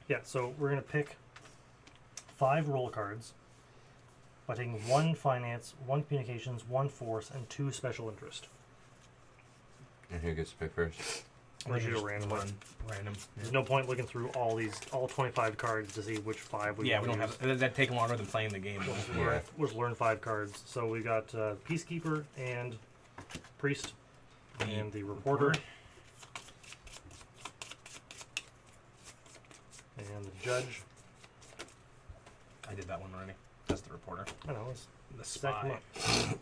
Yeah, so we're going to pick 5 roll cards by taking 1 finance, 1 communications, 1 force, and 2 special interest. And who gets to pick first? We're just a random one. Random. There's no point looking through all 25 cards to see which 5 we Yeah, want we don't to use. have. That'd take longer than playing the game. We'll just learn 5 cards. So we got Peacekeeper and Priest and the Reporter and the Judge. I did that one already. That's the Reporter. I know. It's The stack 'em Spy. up.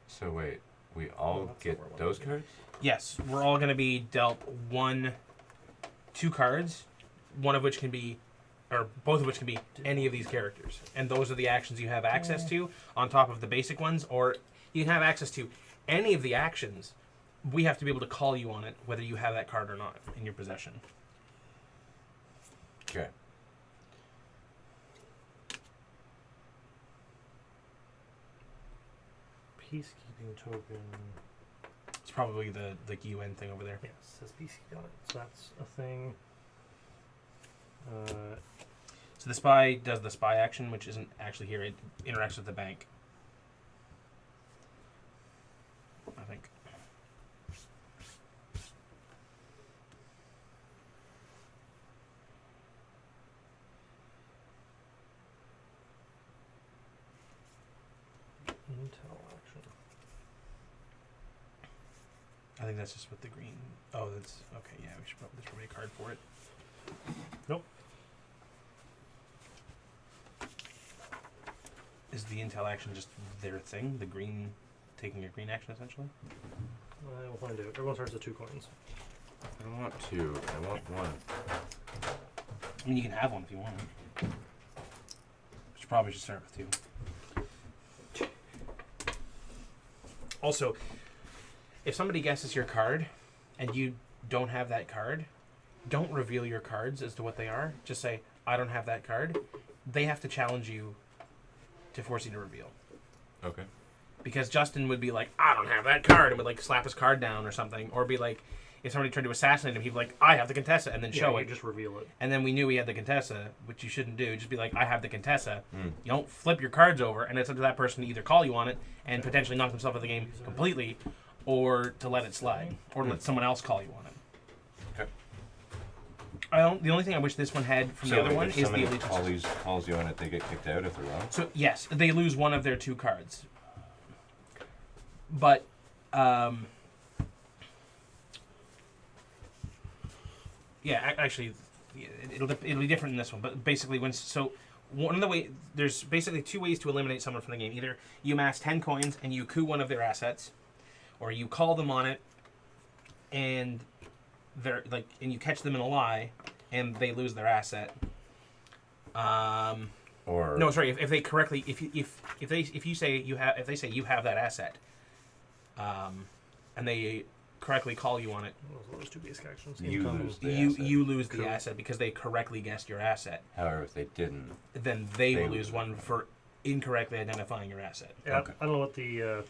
So wait, we all that's get not where I those wanted cards? Yes, we're all going to be dealt 2 cards, one of which can be, or both of which can be any of these characters. And those are the actions you have access to on top of the basic ones, or you can have access to any of the actions. We have to be able to call you on it, whether you have that card or not in your possession. Okay. Peacekeeping token. It's probably the UN thing over there. Yes, it says peacekeeping on it. So that's a thing. So the Spy does the Spy action, which isn't actually here. It interacts with the bank. I think. Intel action. I think that's just with the green. Oh, that's okay. Yeah, we should probably, there's probably a card for it. Nope. Is the intel action just their thing? The green, taking a green action essentially? I will find out. Everyone starts with 2 coins. I don't want 2. I want 1. I mean, you can have one if you want. But you probably should start with 2. Also, if somebody guesses your card and you don't have that card, don't reveal your cards as to what they are. Just say, I don't have that card. They have to challenge you to force you to reveal. Okay. Because Justin would be like, I don't have that card, and would like slap his card down or something. Or be like, if somebody tried to assassinate him, he'd be like, I have the Contessa, and then show it. Just reveal it. And then we knew he had the Contessa, which you shouldn't do. Just be like, I have the Contessa. You don't flip your cards over, and it's up to that person to either call you on it and potentially knock themselves out of the game completely, or to let it slide, or let someone else call you on it. Okay. The only thing I wish this one had from the So other if one is the somebody allegiance. calls you on it, they get kicked out if they're wrong? So yes, they lose one of their 2 cards. But yeah, actually, it'll be different in this one. But basically, one of the way there's basically 2 ways to eliminate someone from the game. Either you amass 10 coins and you coup one of their assets, or you call them on it, and they're like, and you catch them in a lie, and they lose their asset. Or No, sorry. If they correctly, if they say you have that asset, and they correctly call you on it, Those 2 basic actions. You lose the you asset. you lose the asset because they correctly guessed your asset. However, if they didn't, Then they will lose lose one for incorrectly identifying your asset. Yeah, Okay. I don't know what the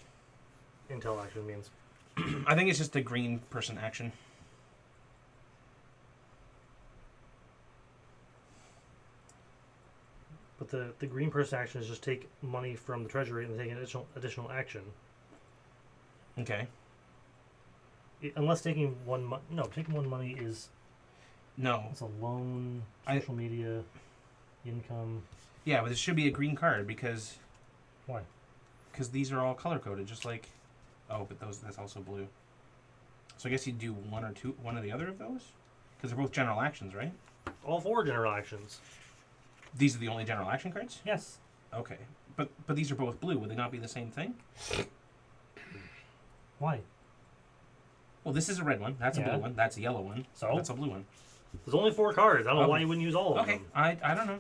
intel action means. I think it's just the green person action. But the green person action is just take money from the treasury and take an additional action. Okay. Unless taking taking 1 money is No. it's a loan, social media, income. Yeah, but it should be a green card because Why? Because these are all color coded, just like. Oh, but that's also blue. So I guess you'd do one or the other of those, because they're both general actions, right? All 4 general actions. These are the only general action cards. Yes. Okay, but these are both blue. Would they not be the same thing? Why? Well, this is a red one. That's a blue one. That's a yellow one. So? That's a blue one. There's only 4 cards. I don't know Okay. why you wouldn't use all of Okay, them. I don't know.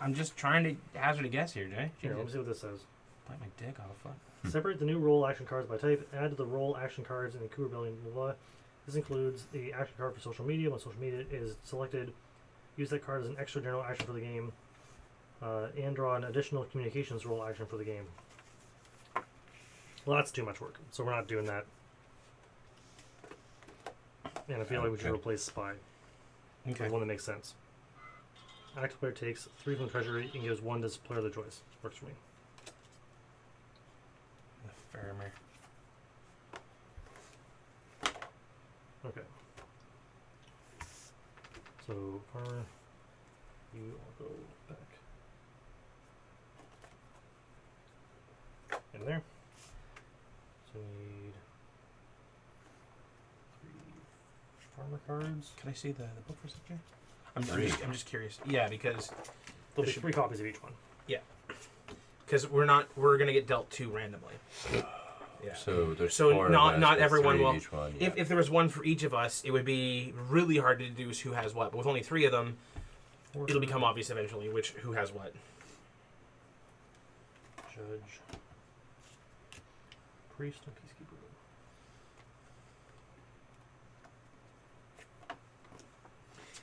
I'm just trying to hazard a guess here, Jay. Here, let me see what this says. Bite my dick off. Fuck. Separate the new roll action cards by type. Add to the roll action cards in the Coup Rebellion. Blah, blah. This includes the action card for social media. When social media is selected, use that card as an extra general action for the game, and draw an additional communications roll action for the game. Well, that's too much work, so we're not doing that. And I feel like we should Okay. replace spy. Okay. The one that makes sense. Active player takes 3 from the treasury and gives 1 to player of their choice. Works for me. The farmer. Okay. So, farmer, you all go back. In there. So we need 3 farmer cards. Can I see the book for a second? Three. I'm just curious. Yeah, because There'll be should- 3 copies of each one. we're gonna get dealt 2 randomly. Yeah. So there's So 4 not- of us not with everyone 3 of will- each one. Yeah. If there was 1 for each of us, it would be really hard to deduce who has what. But with only 3 of them, it'll become obvious eventually who has what. Judge. Priest and Peacekeeper.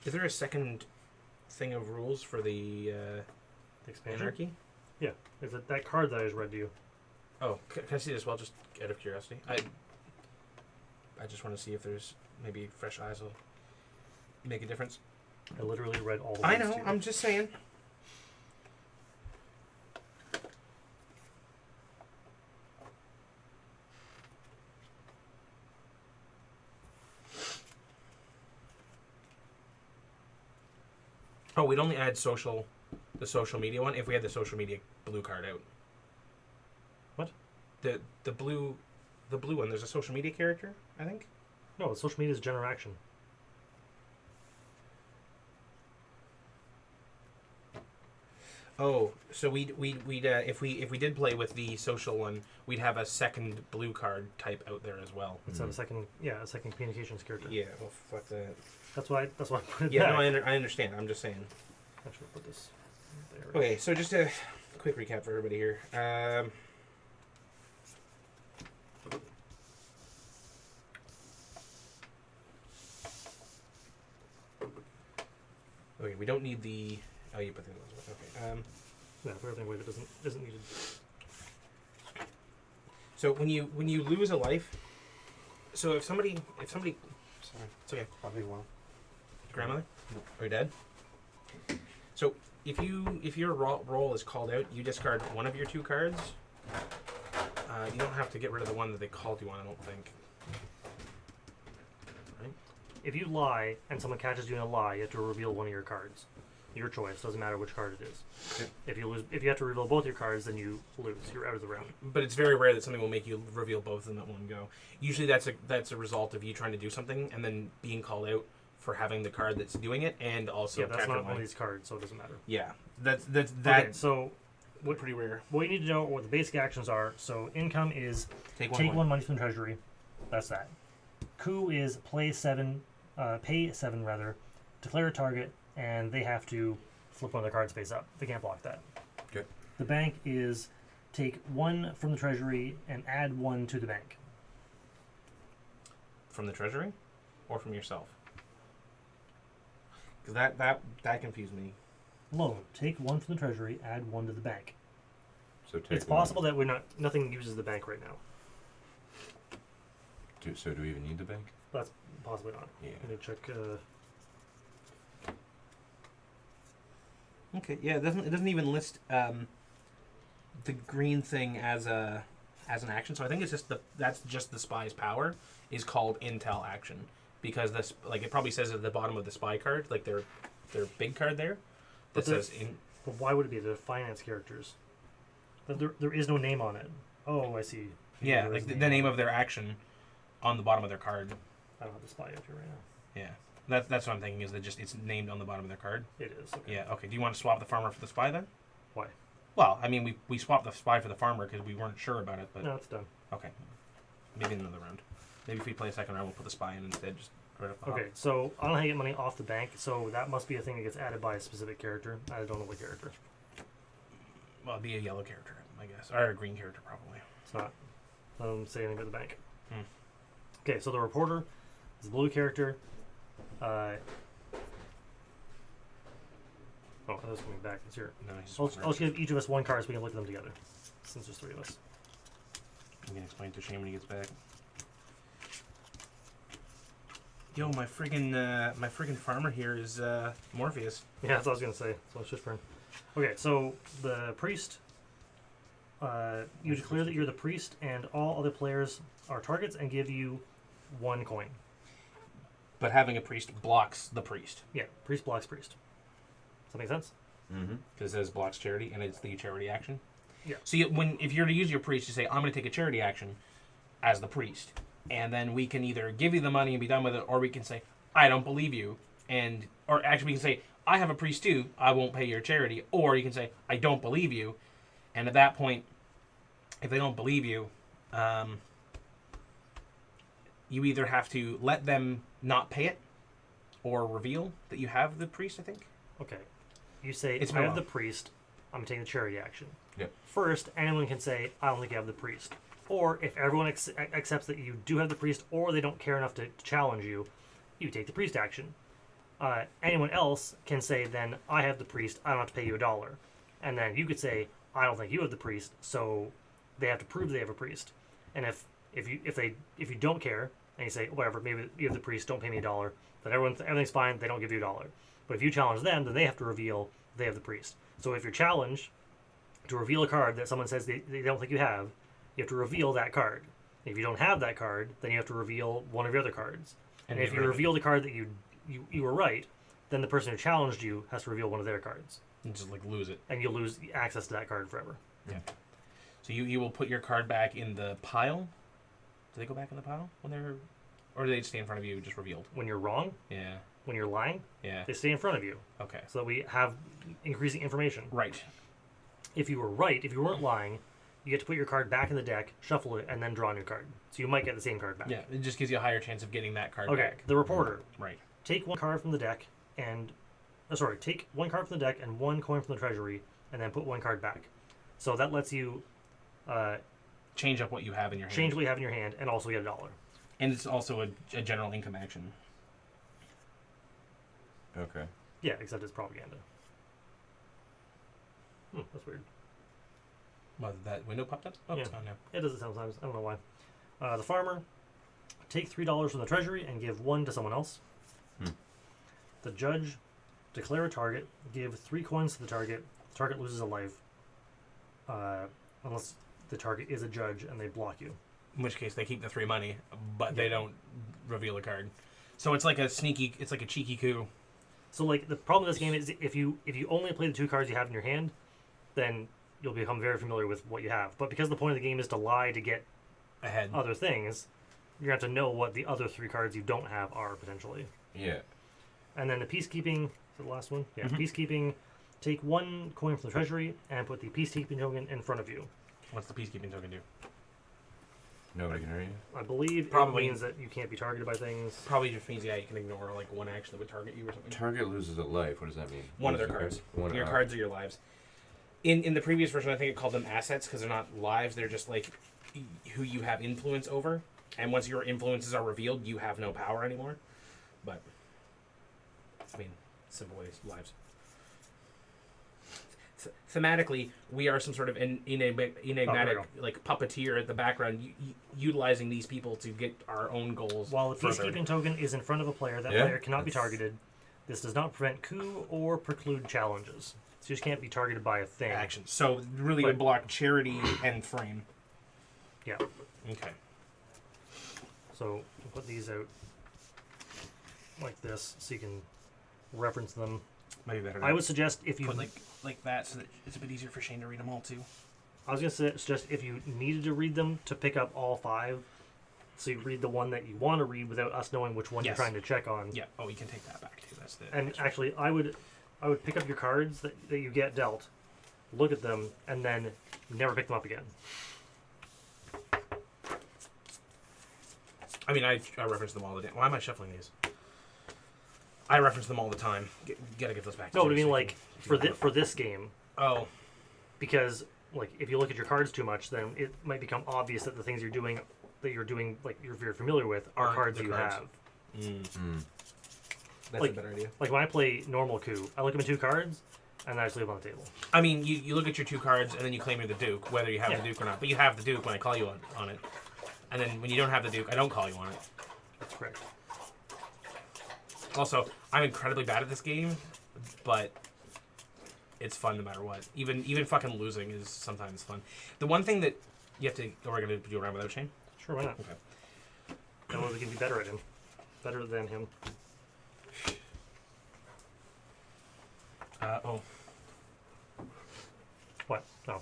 Is there a second thing of rules for the The expansion. anarchy? Yeah. Is it that card that I just read to you? Oh, can I see this as well, just out of curiosity? I just want to see if there's maybe fresh eyes will make a difference. I literally read all the I words know, to you. I'm just saying. Oh, we'd only add the social media one if we had the social media blue card out. What? The blue one. There's a social media character, I think. No, social media is general action. Oh, so we'd if we did play with the social one, we'd have a second blue card type out there as well. It's a second communications character. Yeah, well, fuck that. That's why I put it Yeah, back. no, I understand. I'm just saying. I should put this there. Okay, so just a quick recap for everybody here. Okay, we don't need the. Oh, you put the ones. Okay. Yeah, for everything away that isn't needed. So when you lose a life, so if somebody, sorry, it's okay. Probably won't. Grandmother, No. or your dad. So if your roll is called out, you discard one of your 2 cards. You don't have to get rid of the one that they called you on. I don't think. Right? If you lie and someone catches you in a lie, you have to reveal one of your cards. Your choice. Doesn't matter which card it is. Okay. If you have to reveal both your cards, then you lose. You're out of the round. But it's very rare that something will make you reveal both of them at one go. Usually that's a result of you trying to do something and then being called out for having the card that's doing it, and also Yeah, that's capturing not one of one. these cards, so it doesn't matter. Yeah, that's Okay, so pretty rare. what you need to know what the basic actions are. So income is Take take one. 1 money from the treasury. That's that. Coup is pay 7 rather, declare a target, and they have to flip one of their cards face up. They can't block that. Okay. The bank is take 1 from the treasury and add 1 to the bank. From the treasury, or from yourself? Because that confused me. Loan, take 1 from the treasury, add 1 to the bank. So take It's one. possible that nothing uses the bank right now. So do we even need the bank? That's possibly not. Yeah. I need to check. Okay, yeah, it doesn't even list the green thing as an action. So I think it's that's just the spy's power is called intel action, because this, like, it probably says at the bottom of the spy card, like their big card there, But that says in. But why would it be? They're finance characters. But there is no name on it. Oh, I see. Yeah, There like is the a name on of their action on the bottom of their card. it. I don't have the spy up here right now. Yeah, that's what I'm thinking, is that just it's named on the bottom of their card. It is. Okay. Yeah. Okay. Do you want to swap the farmer for the spy then? Why? Well, I mean, we swapped the spy for the farmer because we weren't sure about it, but No, it's done. okay. Maybe in another round. Maybe if we play a second round, we'll put the spy in instead. Just right off the hop. Okay, so I don't know how you get money off the bank, so that must be a thing that gets added by a specific character. I don't know what character. Well, it'd be a yellow character, I guess, or a green character probably. It's not. I don't say anything about the bank. Hmm. Okay, so the reporter is a blue character. Oh, that's coming back. It's here. No, he's I'll just give each of us 1 card so we can look at them together, since there's 3 of us. I'm gonna explain to Shane when he gets back. Yo, my friggin' farmer here is Morpheus. Yeah, that's what I was gonna say. So let's just burn. Okay, so the priest. You declare that you're the priest, and all other players are targets, and give you 1 coin. But having a priest blocks the priest. Yeah, priest blocks priest. Does that make sense? Mm-hmm. Because it says blocks charity, and it's the charity action. Yeah. So if you're to use your priest, you say, I'm going to take a charity action as the priest. And then we can either give you the money and be done with it, or we can say, I don't believe you. Or actually, we can say, I have a priest too, I won't pay your charity. Or you can say, I don't believe you. And at that point, if they don't believe you, you either have to let them not pay it or reveal that you have the priest, I think. Okay. You say, It's I have Moab. the priest, I'm taking the charity action. Yep. First, anyone can say, I don't think you have the priest. Or if everyone accepts that you do have the priest, or they don't care enough to challenge you, you take the priest action. Anyone else can say, then, I have the priest, I don't have to pay you $1. And then you could say, I don't think you have the priest, so they have to prove they have a priest. And if you don't care, and you say, whatever, maybe you have the priest, don't pay me $1, then everything's fine, they don't give you $1. But if you challenge them, then they have to reveal they have the priest. So if you're challenged to reveal a card that someone says they don't think you have to reveal that card. If you don't have that card, then you have to reveal one of your other cards. And if you reveal the card that you were right, then the person who challenged you has to reveal one of their cards. And just like lose it. And you'll lose access to that card forever. Yeah. So you will put your card back in the pile. Do they go back in the pile when they're, or do they stay in front of you just revealed? When you're wrong, Yeah. when you're lying, Yeah. they stay in front of you. Okay. So that we have increasing information. Right. If you were right, if you weren't lying, you get to put your card back in the deck, shuffle it, and then draw a new card. So you might get the same card back. Yeah. It just gives you a higher chance of getting that card Okay, back. the reporter. Right. Take 1 card from the deck and... take 1 card from the deck and 1 coin from the treasury, and then put 1 card back. So that lets you Change up what you have in your hand. change what you have in your hand and also get $1. And it's also a general income action. Okay. Yeah, except it's propaganda. That's weird. Well, that window popped up? Oh, Yeah. it's gone now. It does it sometimes. I don't know why. The farmer, take $3 from the treasury and give 1 to someone else. The judge, declare a target, give 3 coins to the target. The target loses a life, unless the target is a judge and they block you. In which case they keep the 3 money, but they don't reveal a card. So it's like a cheeky coup. So like the problem with this game is if you only play the 2 cards you have in your hand, then you'll become very familiar with what you have. But because the point of the game is to lie to get Ahead. other things, you're going to have to know what the other 3 cards you don't have are potentially. Yeah. And then the peacekeeping, is it the last one? Yeah, Mhm. peacekeeping, take 1 coin from the treasury and put the peacekeeping token in front of you. What's the peacekeeping token do? Nobody can hear you. I believe Probably. it means that you can't be targeted by things. Probably just means, yeah, you can ignore like 1 action that would target you or something. Target loses a life. What does that mean? One of their Loses a cards. card? Your cards are your lives. In the previous version, I think it called them assets because they're not lives. They're just like who you have influence over. And once your influences are revealed, you have no power anymore. But, I mean, simple ways, lives. Thematically, we are some sort of enigmatic like puppeteer at the background, utilizing these people to get our own goals. While the furthered. peacekeeping token is in front of a player, that Yeah, player cannot be that's- targeted. This does not prevent coup or preclude challenges. So you just can't be targeted by a thing. Action. So really, But- would block charity and frame. Yeah. Okay. So we'll put these out like this so you can reference them. Maybe better. To I would suggest if you put like that, so that it's a bit easier for Shane to read them all too. I was going to suggest if you needed to read them to pick up all 5, so you read the one that you want to read without us knowing which one Yes. you're trying to check on. Yeah. Oh, you can take that back too. That's the. And actually, I would pick up your cards that you get dealt, look at them, and then never pick them up again. I mean, I reference them all the time. Why am I shuffling these? I reference them all the time. Gotta give those back. to No, but I you mean so you like can- for this game, Oh, because like if you look at your cards too much, then it might become obvious that the things you're doing like you're familiar with are Aren't cards the you cards. have. that's Like- a better idea. Like when I play normal coup, I look at my 2 cards and I just leave them on the table. I mean, you look at your 2 cards and then you claim you're the Duke, whether you have Yeah. the Duke or not. But you have the Duke when I call you on it. And then when you don't have the Duke, I don't call you on it. That's correct. Also, I'm incredibly bad at this game, but it's fun no matter what. Even fucking losing is sometimes fun. The one thing that you have to... Oh, we're going to do around without Shane? Sure, why not? Okay. That way we can be better at him. Better than him. Oh. What? No.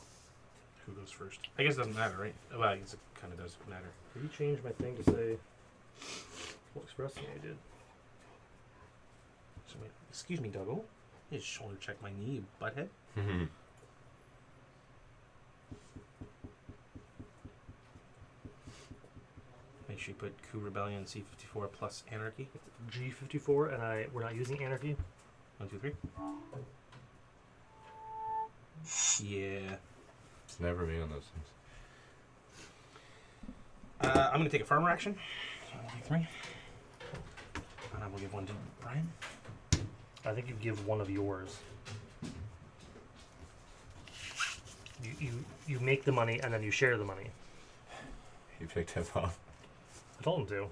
Who goes first? I guess it doesn't matter, right? Well, I guess it kind of does matter. Did you change my thing to say full express? Yeah, I did. So, wait, excuse me, Dougal. You just shoulder check my knee, you butthead. Make sure you put Coup Rebellion C54 plus Anarchy. It's G54, and we're not using Anarchy. 1, 2, 3. Yeah. It's never me on those things. I'm going to take a farmer action. So 1, 2, 3. And I will give one to Bryan. I think you give one of yours. You make the money, and then you share the money. You picked him off. I told him to.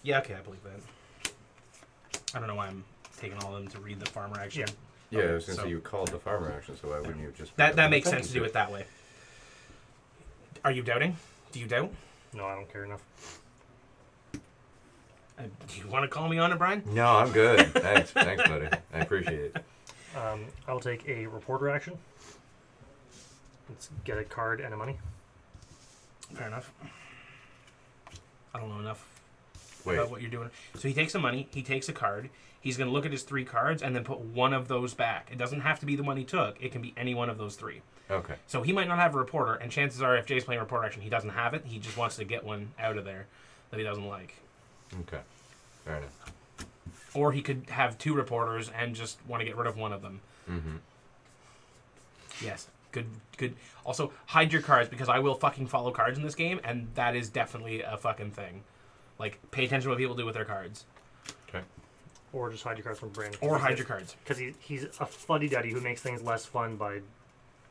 Yeah, okay, I believe that. I don't know why I'm taking all of them to read the farmer action. Yeah. Yeah, I was going to So- say you called the farmer action, so why wouldn't you just... That makes sense to do it that way. Are you doubting? Do you doubt? No, I don't care enough. Do you want to call me on it, Bryan? No, I'm good. Thanks, buddy. I appreciate it. I'll take a reporter action. Let's get a card and a money. Fair enough. I don't know enough Wait, about what you're doing. So he takes the money, he takes a card, he's going to look at his 3 cards and then put one of those back. It doesn't have to be the one he took, it can be any one of those 3. okay. So he might not have a reporter, and chances are if Jay's playing reporter action, he doesn't have it, he just wants to get one out of there that he doesn't like. Okay. Fair enough. Or he could have 2 reporters and just want to get rid of one of them. Mm-hmm. Yes. Good. Also, hide your cards, because I will fucking follow cards in this game, and that is definitely a fucking thing. Like, pay attention to what people do with their cards. Okay. Or just hide your cards from Brandon. Or hide your cards. Because he's a fuddy-duddy who makes things less fun by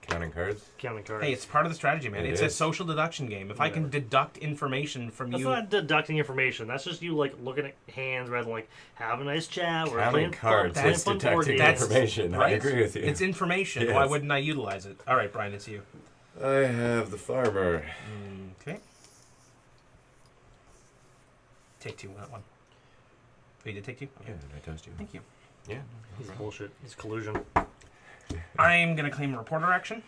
Counting cards? counting cards. Hey, it's part of the strategy, man. It It's a is. social deduction game. If I can deduct information from That's you... not deducting information. That's just you like looking at hands rather than like have a nice chat. We're Counting playing cards playing is fun board detecting games. information. I agree with you. It's information. Yes. Why wouldn't I utilize it? All right, Bryan, it's you. I have the farmer. Okay. Take 2, not 1. Oh, you did take 2? Okay. Yeah, I toast you. Thank you. Yeah. This is bullshit. It's collusion. I'm going to claim a reporter action.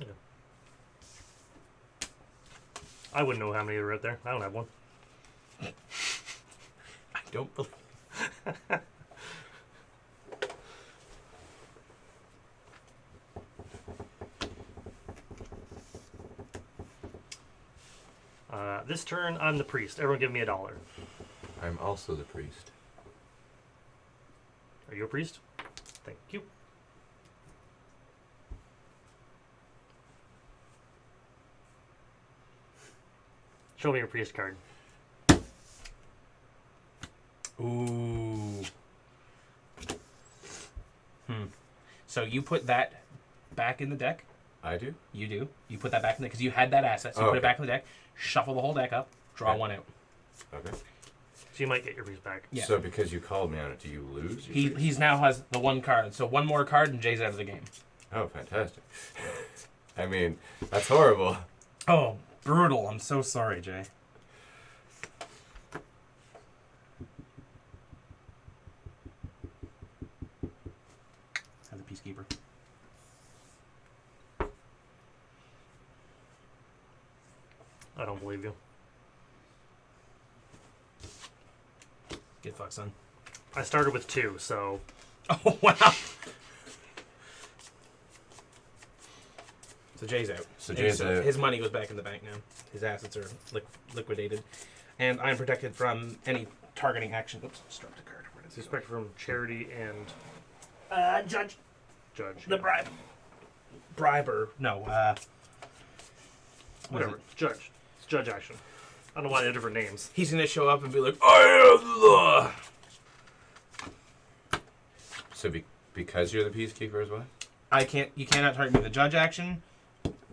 Okay. I wouldn't know how many are out there. I don't have one. I don't believe... This turn, I'm the priest. Everyone give me $1. I'm also the priest. Are you a priest? Thank you. Show me your priest card. Ooh. So you put that back in the deck. I do? You do. You put that back in the... Because you had that asset. So you put it back in the deck. Shuffle the whole deck up. Draw Okay. 1 out. Okay. So you might get your priest back. Yeah. So because you called me on it, do you lose? your He priest? he's now has the 1 card. So 1 more card and Jay's out of the game. Oh, fantastic. I mean, that's horrible. Oh, brutal. I'm so sorry, Jay. Have the Peacekeeper. I don't believe you. Get fucked, son. I started with 2, so Oh, wow. So Jay's out. So Jay's out. His money goes back in the bank now. His assets are liquidated. And I'm protected from any targeting action. Oops, struck the card. Where does it go? suspect from charity and Judge. judge. The bribe. Briber. No, Whatever. Judge. It's judge action. I don't know why they're different names. He's gonna show up and be like, I am the... So because you're the peacekeeper as well? You cannot target me with the judge action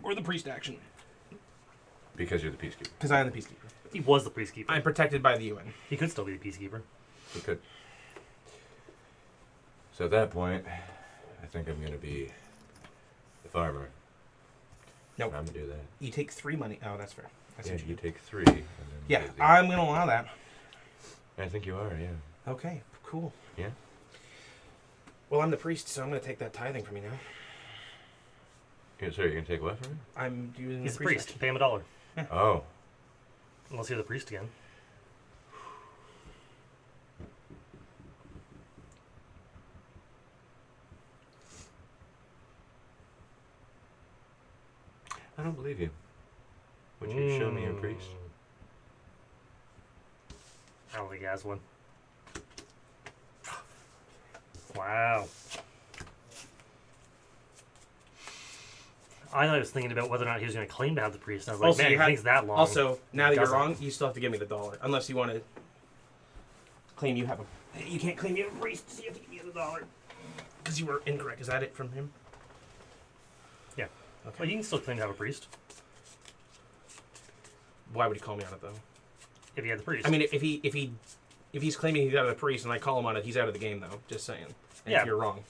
or the priest action. Because you're the peacekeeper. Because I am the peacekeeper. He was the peacekeeper. I'm protected by the UN. He could still be the peacekeeper. You could. So at that point, I think I'm going to be the farmer. Nope. I'm going to do that. You take 3 money. Oh, that's fair. I see Yeah, what you do. take 3. And then Yeah, do the- I'm going to allow that. I think you are, yeah. Okay, cool. Yeah? Well, I'm the priest, so I'm going to take that tithing from you now. Sorry, you're going to take what from me? I'm using He's the a priest. action. Pay him $1. Oh. Unless you're the priest again. I don't believe you. Would you show me your priest? I don't think he has one. Wow. I was thinking about whether or not he was going to claim to have the priest. I was like, Also, man, you it have- takes that long. Also, now that you're Doesn't. wrong, you still have to give me the $1. Unless you want to claim you have a... You can't claim you have a priest, so you have to give me the $1. Because you were incorrect. Is that it from him? Yeah. Okay. Well, you can still claim to have a priest Why would he call me on it, though? if he had the priest. I mean, if he's claiming he's out of the priest and I call him on it, he's out of the game, though. Just saying. And Yeah. if you're wrong.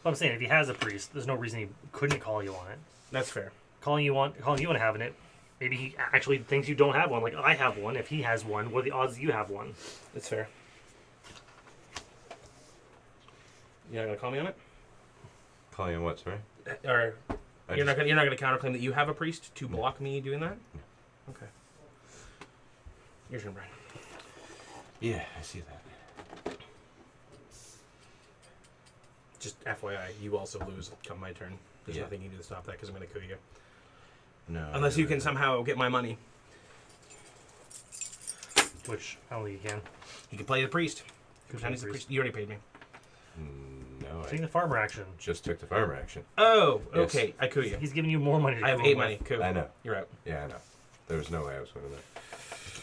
But I'm saying if he has a priest, there's no reason he couldn't call you on it. That's fair. Calling you on having it. Maybe he actually thinks you don't have one. Like I have one. If he has one, what are the odds that you have one? That's fair. You're not going to call me on it? Call you what, sorry? Or I you're just- not going to counterclaim that you have a priest to block me doing that? Okay. Your turn, Brian. Yeah, I see that. Just FYI, you also lose come my turn. There's Yeah. nothing you can do to stop that because I'm going to coup you. No. Unless you can somehow get my money. Which I don't think you can. You can play the priest. Could Pretend play he's the the priest. priest. You already paid me. No, Taking I the farmer action. just took the farmer action. Oh, Yes. okay. I coup you. He's giving you more money. To I have coup 8 him money. with. Coup. I know. You're out. Yeah, I know. There was no way I was winning that.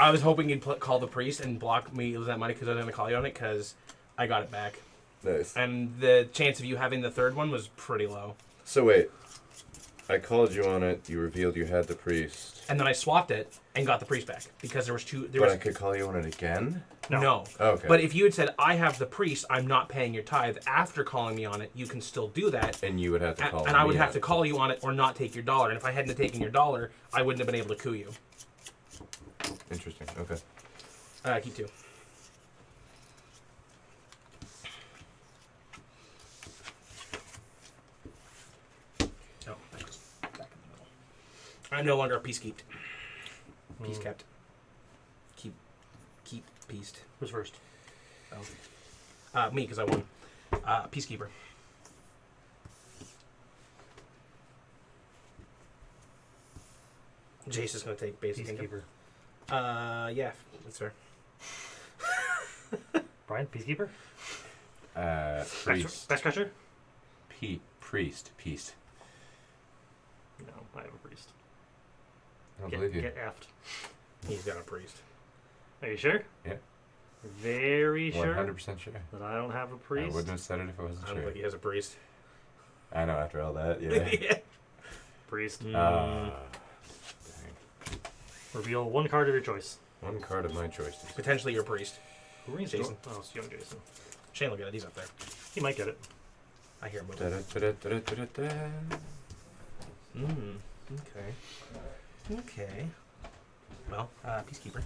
I was hoping you'd call the priest and block me lose that money because I was going to call you on it because I got it back. Nice. And the chance of you having the third one was pretty low. So wait. I called you on it. You revealed you had the priest. And then I swapped it and got the priest back because there was two. There But was I could call you on it again? no. Okay. But if you had said I have the priest, I'm not paying your tithe. After calling me on it, you can still do that. And you would have to call And I would me have on to it. call you on it or not take your $1. And if I hadn't taken your $1, I wouldn't have been able to coup you. Interesting. Okay. Keep 2. Oh, that goes back in the middle. I'm no longer a peacekept. Peace kept. Keep peaced. Who's first? Oh. Me, because I won. Peacekeeper. Jace is going to take basic income. Peacekeeper. Yeah, that's fair. Brian, peacekeeper. Priest. Best crusher. Priest. Peace. No, I have a priest. I don't believe you. Get effed. He's got a priest. Are you sure? Yeah. Very sure 100% sure. that I don't have a priest. I wouldn't have said it if I wasn't I don't sure. think he has a priest. I know, after all that, yeah. Yeah. Priest. Dang. Reveal one card of your choice. One card of my choice. Potentially your priest. Who are you? Jason. Oh, it's young Jason. Shane will get it. He's up there. He might get it. I hear him moving. Da-da-da-da-da-da-da. Okay. Okay. Well, peacekeeper.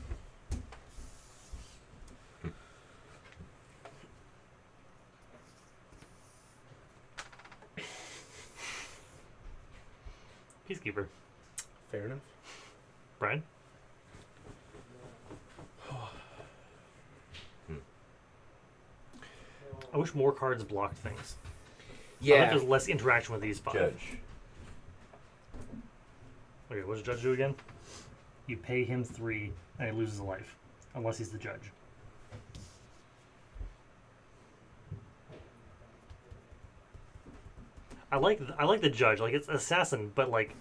Peacekeeper. Fair enough. Brian. I wish more cards blocked things. I think there's less interaction with these 5. Judge. Okay, what does Judge do again? You pay him 3 and he loses a life. Unless he's the judge. I like the judge. Like, it's assassin, but like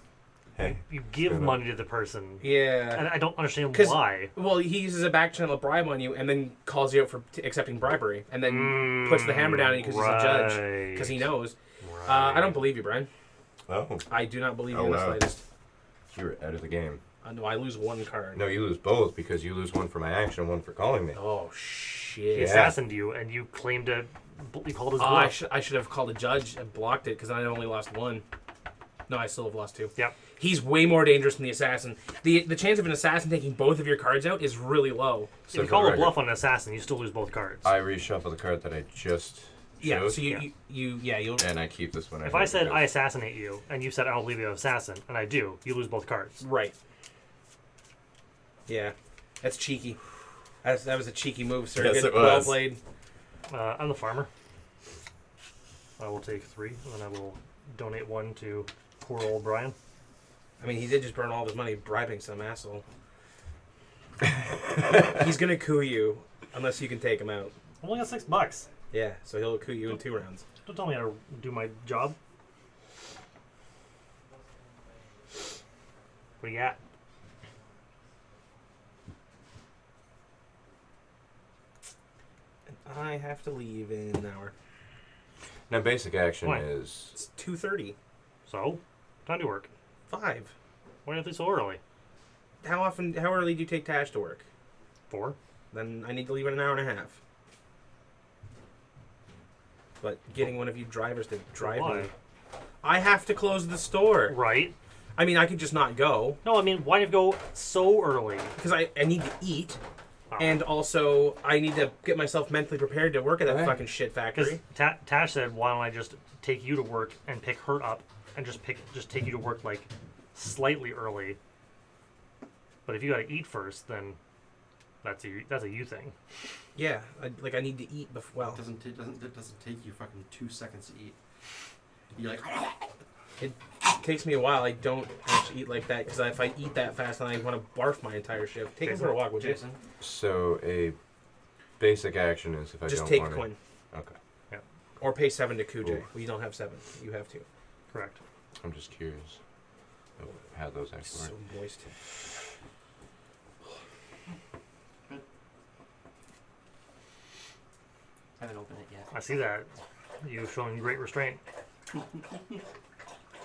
Hey. you give Good. money to the person. Yeah. And I don't understand 'Cause- why. Well, he uses a back channel bribe on you and then calls you out for accepting bribery and then puts the hammer down on you because he's a judge. Because he knows. I don't believe you, Brian. Oh, I do not believe you Oh, in the wow. slightest. you were out of the game. No, I lose one card. No, you lose both because you lose one for my action and one for calling me. Oh He shit! Yeah. assassined you, and you claimed to. You called his Oh, bluff. I should have called a judge and blocked it because I only lost one. No, I still have lost two. Yep. He's way more dangerous than the assassin. The chance of an assassin taking both of your cards out is really low. If So you for call the a bluff record, on an assassin, you still lose both cards. I reshuffle the card that I just Yeah. chose, So you'll. and I keep this one. If I said I assassinate you, and you said I don't believe you have assassin, and I do, you lose both cards. Right. Yeah, that's cheeky. That was a cheeky move, sir. Yes, Good, it well was. played. I'm the farmer. I will take 3, and then I will donate 1 to poor old Bryan. I mean, he did just burn all of his money bribing some asshole. He's gonna coup you unless you can take him out. I only got $6. Yeah, so he'll coup you in 2 rounds. Don't tell me how to do my job. What do you got? I have to leave in an hour. Now, basic action Why? is It's 2:30. So, time to work. 5. Why don't you so early? How early do you take Tash to work? 4. Then I need to leave in an hour and a half. But getting one of you drivers to drive Why? me. I have to close the store. Right. I mean, I could just not go No, I mean, why do you go so early? because I need to eat. Oh. And also, I need to get myself mentally prepared to work at that Right. fucking shit Because factory. Tash said, why don't I just take you to work and pick her up and just take you to work like slightly early. But if you got to eat first, then that's a you thing. Yeah, I need to eat before. Well, It doesn't take you fucking 2 seconds to eat. You're like, it takes me a while. I don't actually eat like that because if I eat that fast, then I want to barf my entire shift. Take him for a walk, would you? Jason, so a basic action is if I Just don't take want coin. Okay, Or pay 7 to Kuj. Ooh. Well, you don't have 7. You have 2. Correct. I'm just curious of how those actually So work. moist. I haven't opened it yet. I see that. You've shown great restraint.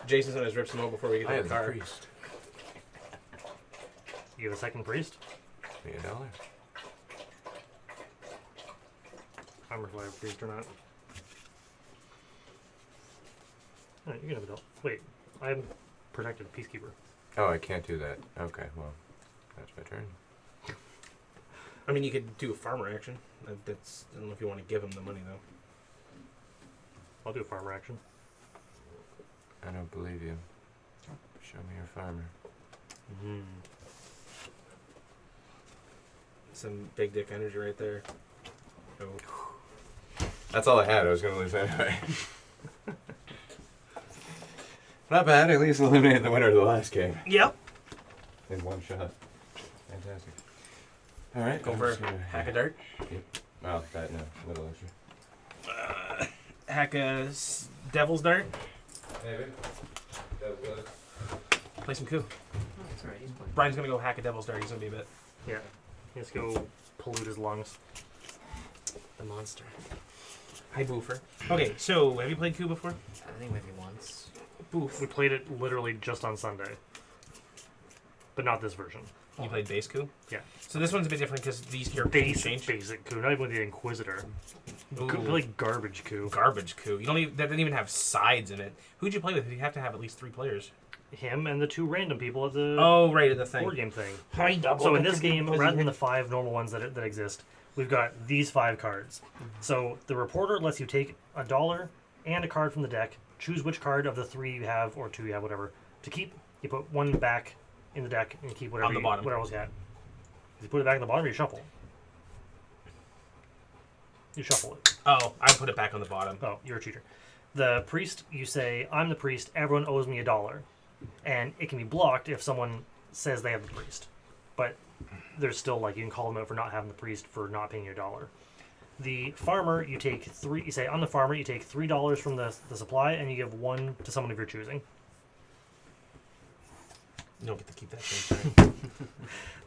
Jason's on his rip some more before we get I to am the the car. priest. You have a second priest? Pay $1. I don't remember if I have a priest or not. Oh, you can have a adult. Wait, I'm protected peacekeeper. Oh, I can't do that. Okay, well, that's my turn. I mean, you could do a farmer action. I don't know if you want to give him the money, though. I'll do a farmer action. I don't believe you. Show me your farmer. Mm. Some big dick energy right there. Oh. That's all I had. I was going to lose anyway. Not bad. At least eliminated the winner of the last game Yep. in one shot. Fantastic. All right. Go I'm for just gonna- hack a dart. Oh, that no. Little extra. Hack a devil's dart. Maybe. Play some coup. That's alright, he's playing. Brian's gonna go hack a devil's dart. He's gonna be a bit. Yeah. Let's go pollute his lungs. The monster. Hi, Boofer. Okay, so have you played coup before? I think maybe once. Boof. We played it literally just on Sunday. But not this version. You played base coup? Yeah. So this one's a bit different because these characters Basic change. coup, not even with the Inquisitor. Ooh. Like garbage coup. Garbage coup. You don't even. That didn't even have sides in it. Who'd you play with? You have to have at least 3 players. Him and the 2 random people at the Oh, right, at the thing. board game thing. Hi, double. So in this game, rather than the 5 normal ones that exist, we've got these 5 cards. So the reporter lets you take $1 and a card from the deck, choose which card of the 3 you have or 2 you have, whatever, to keep. You put 1 back in the deck and keep whatever On the bottom. whatever else you had. You put it back in the bottom, or you shuffle. You shuffle it. Oh, I put it back on the bottom. Oh, you're a cheater. The priest, you say, I'm the priest, everyone owes me $1. And it can be blocked if someone says they have the priest. But there's still, like, you can call them out for not having the priest for not paying you $1. The farmer, you take 3, you say, I'm the farmer, you take $3 from the supply, and you give 1 to someone of your choosing. You don't get to keep that thing.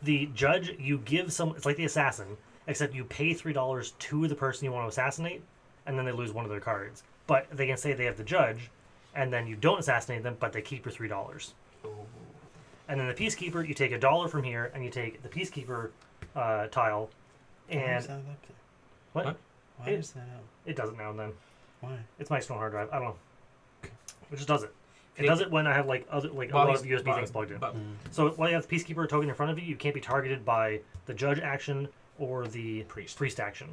The judge, you give some, it's like the assassin, except you pay $3 to the person you want to assassinate, and then they lose 1 of their cards. But they can say they have the judge, and then you don't assassinate them, but they keep your $3. And then the Peacekeeper, you take $1 from here, and you take the Peacekeeper tile, Why is and that up there? what? What? Why is that up? It does it now and then. Why? It's my external hard drive. I don't know. It just does it. It It- does it when I have like a lot of USB things plugged in. But So while you have the Peacekeeper token in front of you, you can't be targeted by the Judge action or the Priest. action.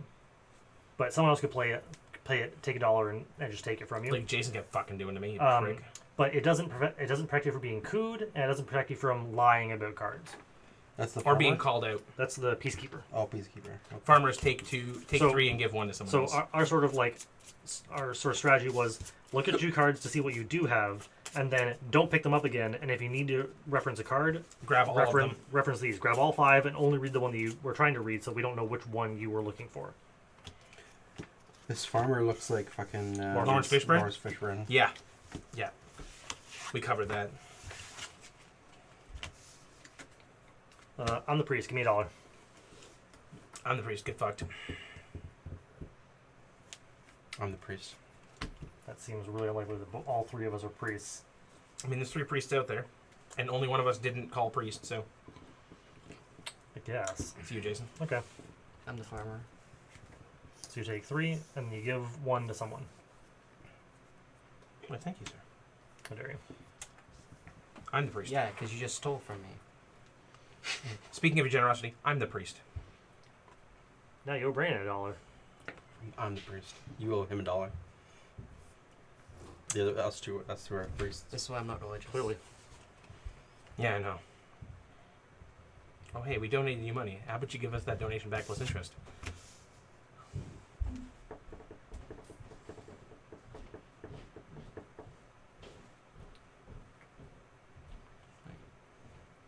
But someone else could play it, take $1 and just take it from you. like Jason kept fucking doing to me. You Um, prick. But it doesn't protect you from being cooed, and it doesn't protect you from lying about cards. That's the Or being farmer? called out. That's the Peacekeeper. Oh, Peacekeeper. Okay. Farmers take So- 3 and give 1 to someone So else. our sort of strategy was look at your cards to see what you do have, and then don't pick them up again. And if you need to reference a card, Grab all of them. reference these. Grab all 5 and only read the one that you were trying to read, so we don't know which one you were looking for. This farmer looks like fucking Lawrence Fishburne? Lawrence Fishburne. Yeah. Yeah. We covered that. I'm the priest. Give me $1. I'm the priest. Get fucked. I'm the priest. That seems really unlikely that all 3 of us are priests. I mean, there's 3 priests out there, and only one of us didn't call priest, so I guess. it's you, Jason. Okay. I'm the farmer. So you take 3 and you give 1 to someone. Well, thank you, sir. How dare you? I'm the priest. Yeah, because you just stole from me. Speaking of your generosity, I'm the priest. Now you owe Bryan $1. I'm the priest. You owe him $1. The other, that's two are priests. This is why I'm not religious. Clearly. Yeah, I know. Oh, hey, we donated you money. How about you give us that donation back plus interest?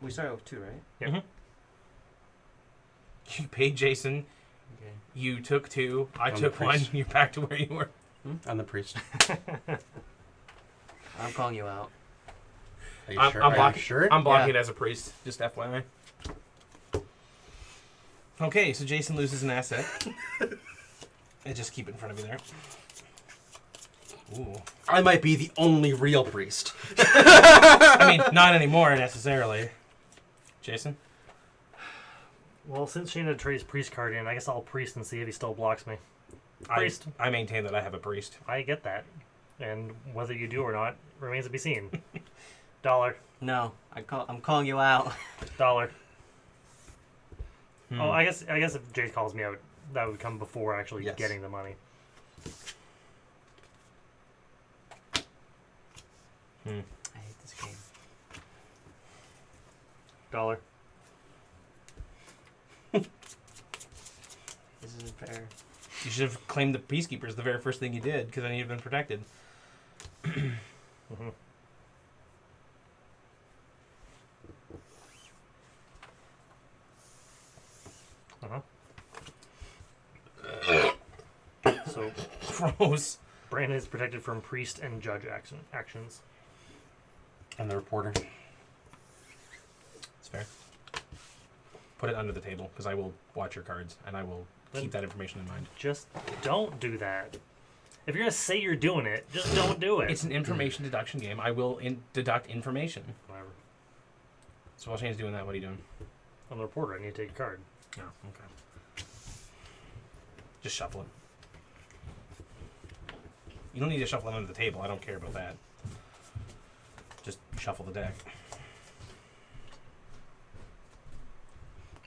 We started with 2, right? Yeah. Mhm. You paid Jason. Okay. You took 2. I I'm the took 1. priest. You're back to where you were. I'm the priest. I'm calling you out. Are you I'm- sure? I'm Are blocking- you sure? I'm blocking Yeah. it as a priest. Just FYI. Okay, so Jason loses an asset. And just keep it in front of you there. Ooh. I might be the only real priest. I mean, not anymore necessarily. Jason? Well, since Shane had Trey's priest card in, I guess I'll priest and see if he still blocks me. Priest. I maintain that I have a priest. I get that. And whether you do or not remains to be seen. $1. No, I'm calling you out. $1. Hmm. Oh, I guess if Jay calls me out, that would come before actually Yes. getting the money. Hmm. I hate this game. $1. This isn't fair. You should have claimed the peacekeepers the very first thing you did, because then you'd have been protected. Mm-hmm. So Gross. Brandon is protected from priest and judge actions. I'm the reporter. It's fair. Put it under the table, because I will watch your cards, and I will keep that information in mind. Just don't do that. If you're gonna say you're doing it, just don't do it. It's an information deduction game. I will deduct information. Whatever. So while Shane's doing that, what are you doing? I'm the reporter. I need to take a card. Oh, okay. Just shuffle it. You don't need to shuffle it under the table. I don't care about that. Just shuffle the deck.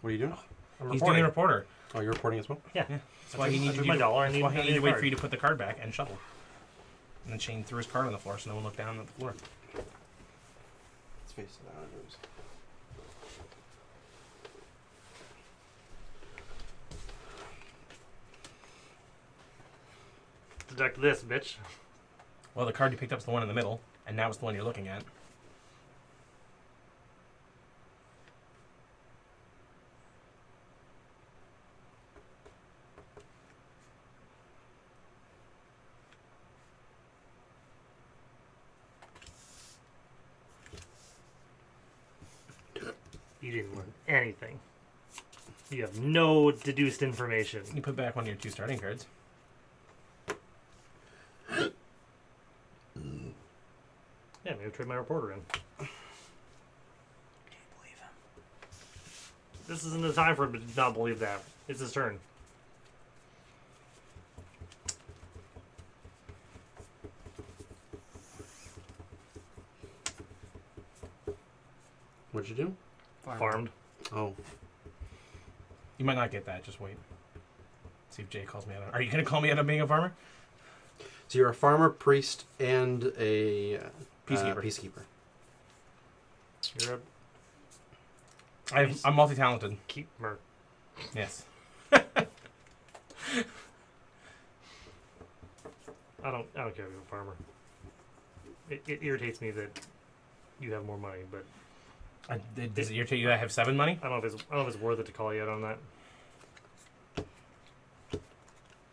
What are you doing? I'm He's doing reporting. a reporter. Oh, you're reporting as well? Yeah. That's why he I needed took you my to, $1. I that's need, why I he need needed a to wait card. for you to put the card back and shuffle. And then Shane threw his card on the floor so no one looked down at the floor. Let's face it, I don't know. Deduct this, bitch. Well, the card you picked up is the one in the middle, and now it's the one you're looking at. You didn't learn anything. You have no deduced information. You put back one of your 2 starting cards. Yeah, maybe trade my reporter in. This isn't the time for him to not believe that. It's his turn. What'd you do? Farmed. Oh. You might not get that. Just wait. See if Jay calls me out. Are you going to call me out on being a farmer? So you're a farmer, priest, and a Peacekeeper. peacekeeper. You're a I'm multi-talented. keeper. Yes. I don't care if you're a farmer. It irritates me that you have more money, but Does it irritate you that I have 7 money? I don't know if it's worth it to call you out on that.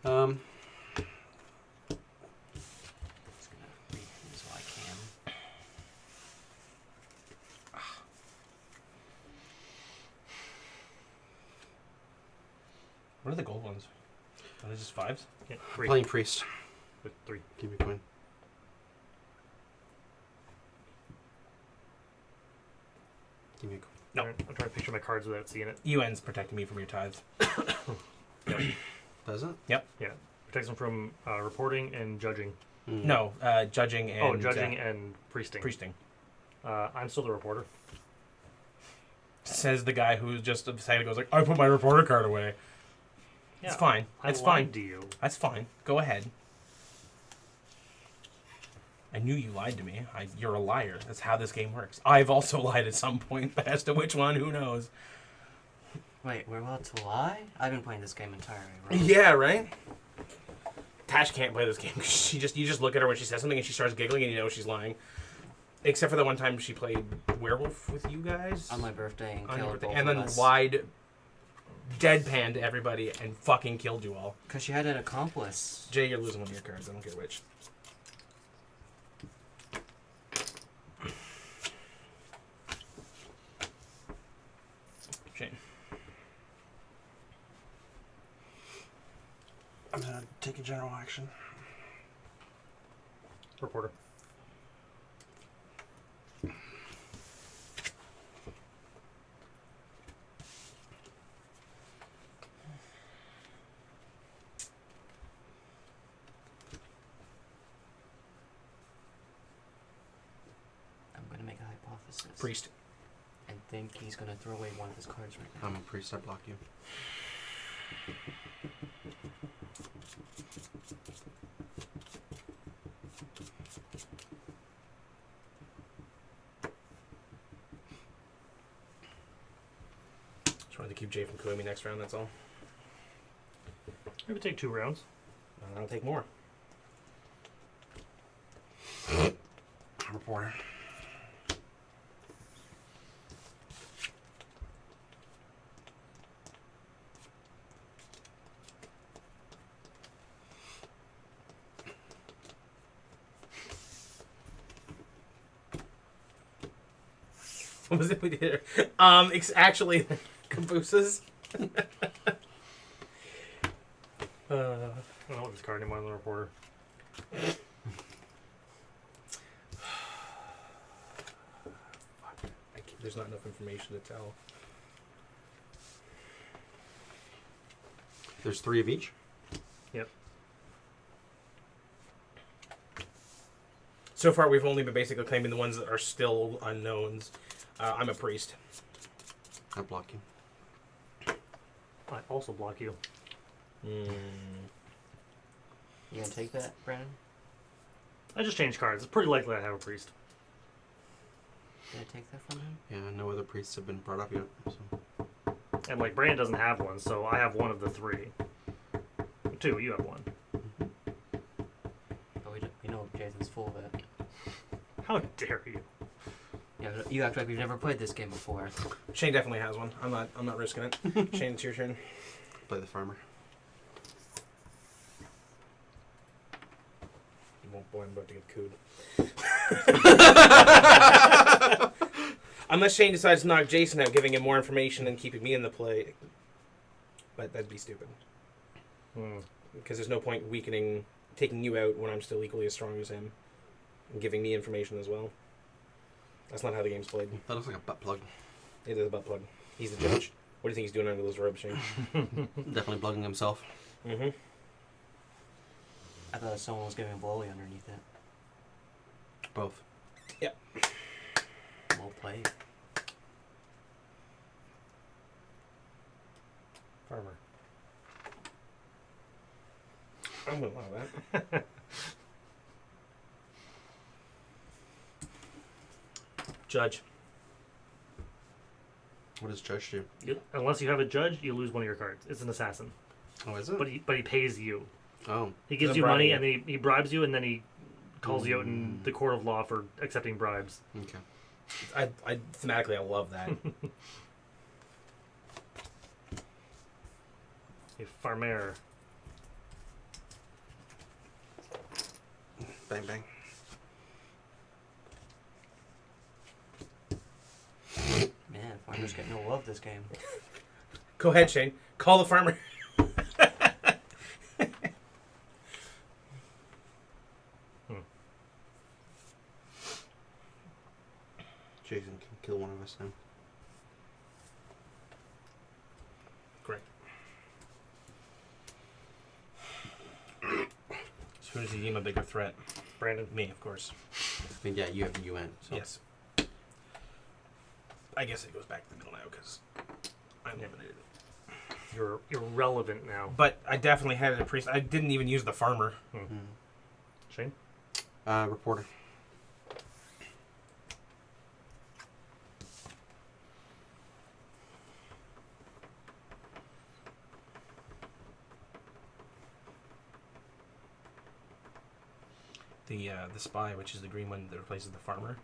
Just gonna read these while I can. What are the gold ones? Are they just 5s? Yeah, 3 Playing priest. with 3. Give me a coin. Give me a coin. No. I'm trying to picture my cards without seeing it. UN's protecting me from your tithes. Does it? Yeah, protects them from reporting and judging. Mm. No, judging and... judging and priesting. priesting. I'm still the reporter. Says the guy who just decided goes like, I put my reporter card away. Yeah, It's fine. It's I fine. lied to you. That's fine. Go ahead. I knew you lied to me. You're a liar. That's how this game works. I've also lied at some point, but as to which one, who knows? Wait, we're allowed to lie? I've been playing this game entirely wrong. Yeah, right? Tash can't play this game because you just look at her when she says something and she starts giggling and you know she's lying. Except for the one time she played Werewolf with you guys. On my birthday and On your killed birthday, both and of then us. lied deadpan to everybody and fucking killed you all. Because she had an accomplice. Jay, you're losing one of your cards. I don't care which. Shane. I'm gonna take a general action. Reporter. I'm going to make a hypothesis. Priest. And think he's going to throw away one of his cards right now. I'm a priest. I block you. Just wanted to keep Jay from killing me next round, that's all. It would take 2 rounds. I'll take more. Reporter. What was it we did? It's actually Cabooses. I don't know this card anymore on the reporter. There's not enough information to tell. There's 3 of each. Yep. So far, we've only been basically claiming the ones that are still unknowns. I'm a priest. I block you. I also block you. You going to take that, Brandon? I just changed cards. It's pretty likely I have a priest. Gonna take that from him? Yeah, no other priests have been brought up yet. So. And like Bryan doesn't have one, so I have one of the 3. 2, you have one. But we know Jason's full of it. How dare you? Yeah, you act like we've never played this game before. Shane definitely has one. I'm not risking it. Shane, it's your turn. Play the farmer. Oh boy, I'm about to get cooed. Unless Shane decides to knock Jason out, giving him more information and keeping me in the play. But that'd be stupid. Because there's no point taking you out when I'm still equally as strong as him. And giving me information as well. That's not how the game's played. That looks like a butt plug. It is a butt plug. He's the judge. What do you think he's doing under those robes, Shane? Definitely bugging himself. Mm-hmm. I thought someone was giving a blowy underneath it. Both. Well played. Farmer. I'm gonna allow that. Judge. What does Judge do? Unless you have a judge, you lose one of your cards. It's an assassin, Oh, is it? but he pays you. Oh. He gives Doesn't you bribe money you. and he bribes you, and then he calls you out in the court of law for accepting bribes. Okay. I thematically I love that. A farmer. Bang bang. Man, farmers get no love this game. Go ahead, Shane. Call the farmer. Jason can kill one of us now. Great. So who does he deem a bigger threat? Brandon. Me, of course. I mean, yeah, you have the UN. So. Yes. I guess it goes back to the middle now because I'm eliminated. You're irrelevant now. But I definitely had a priest. I didn't even use the farmer. Shane? Reporter. The spy, which is the green one that replaces the farmer.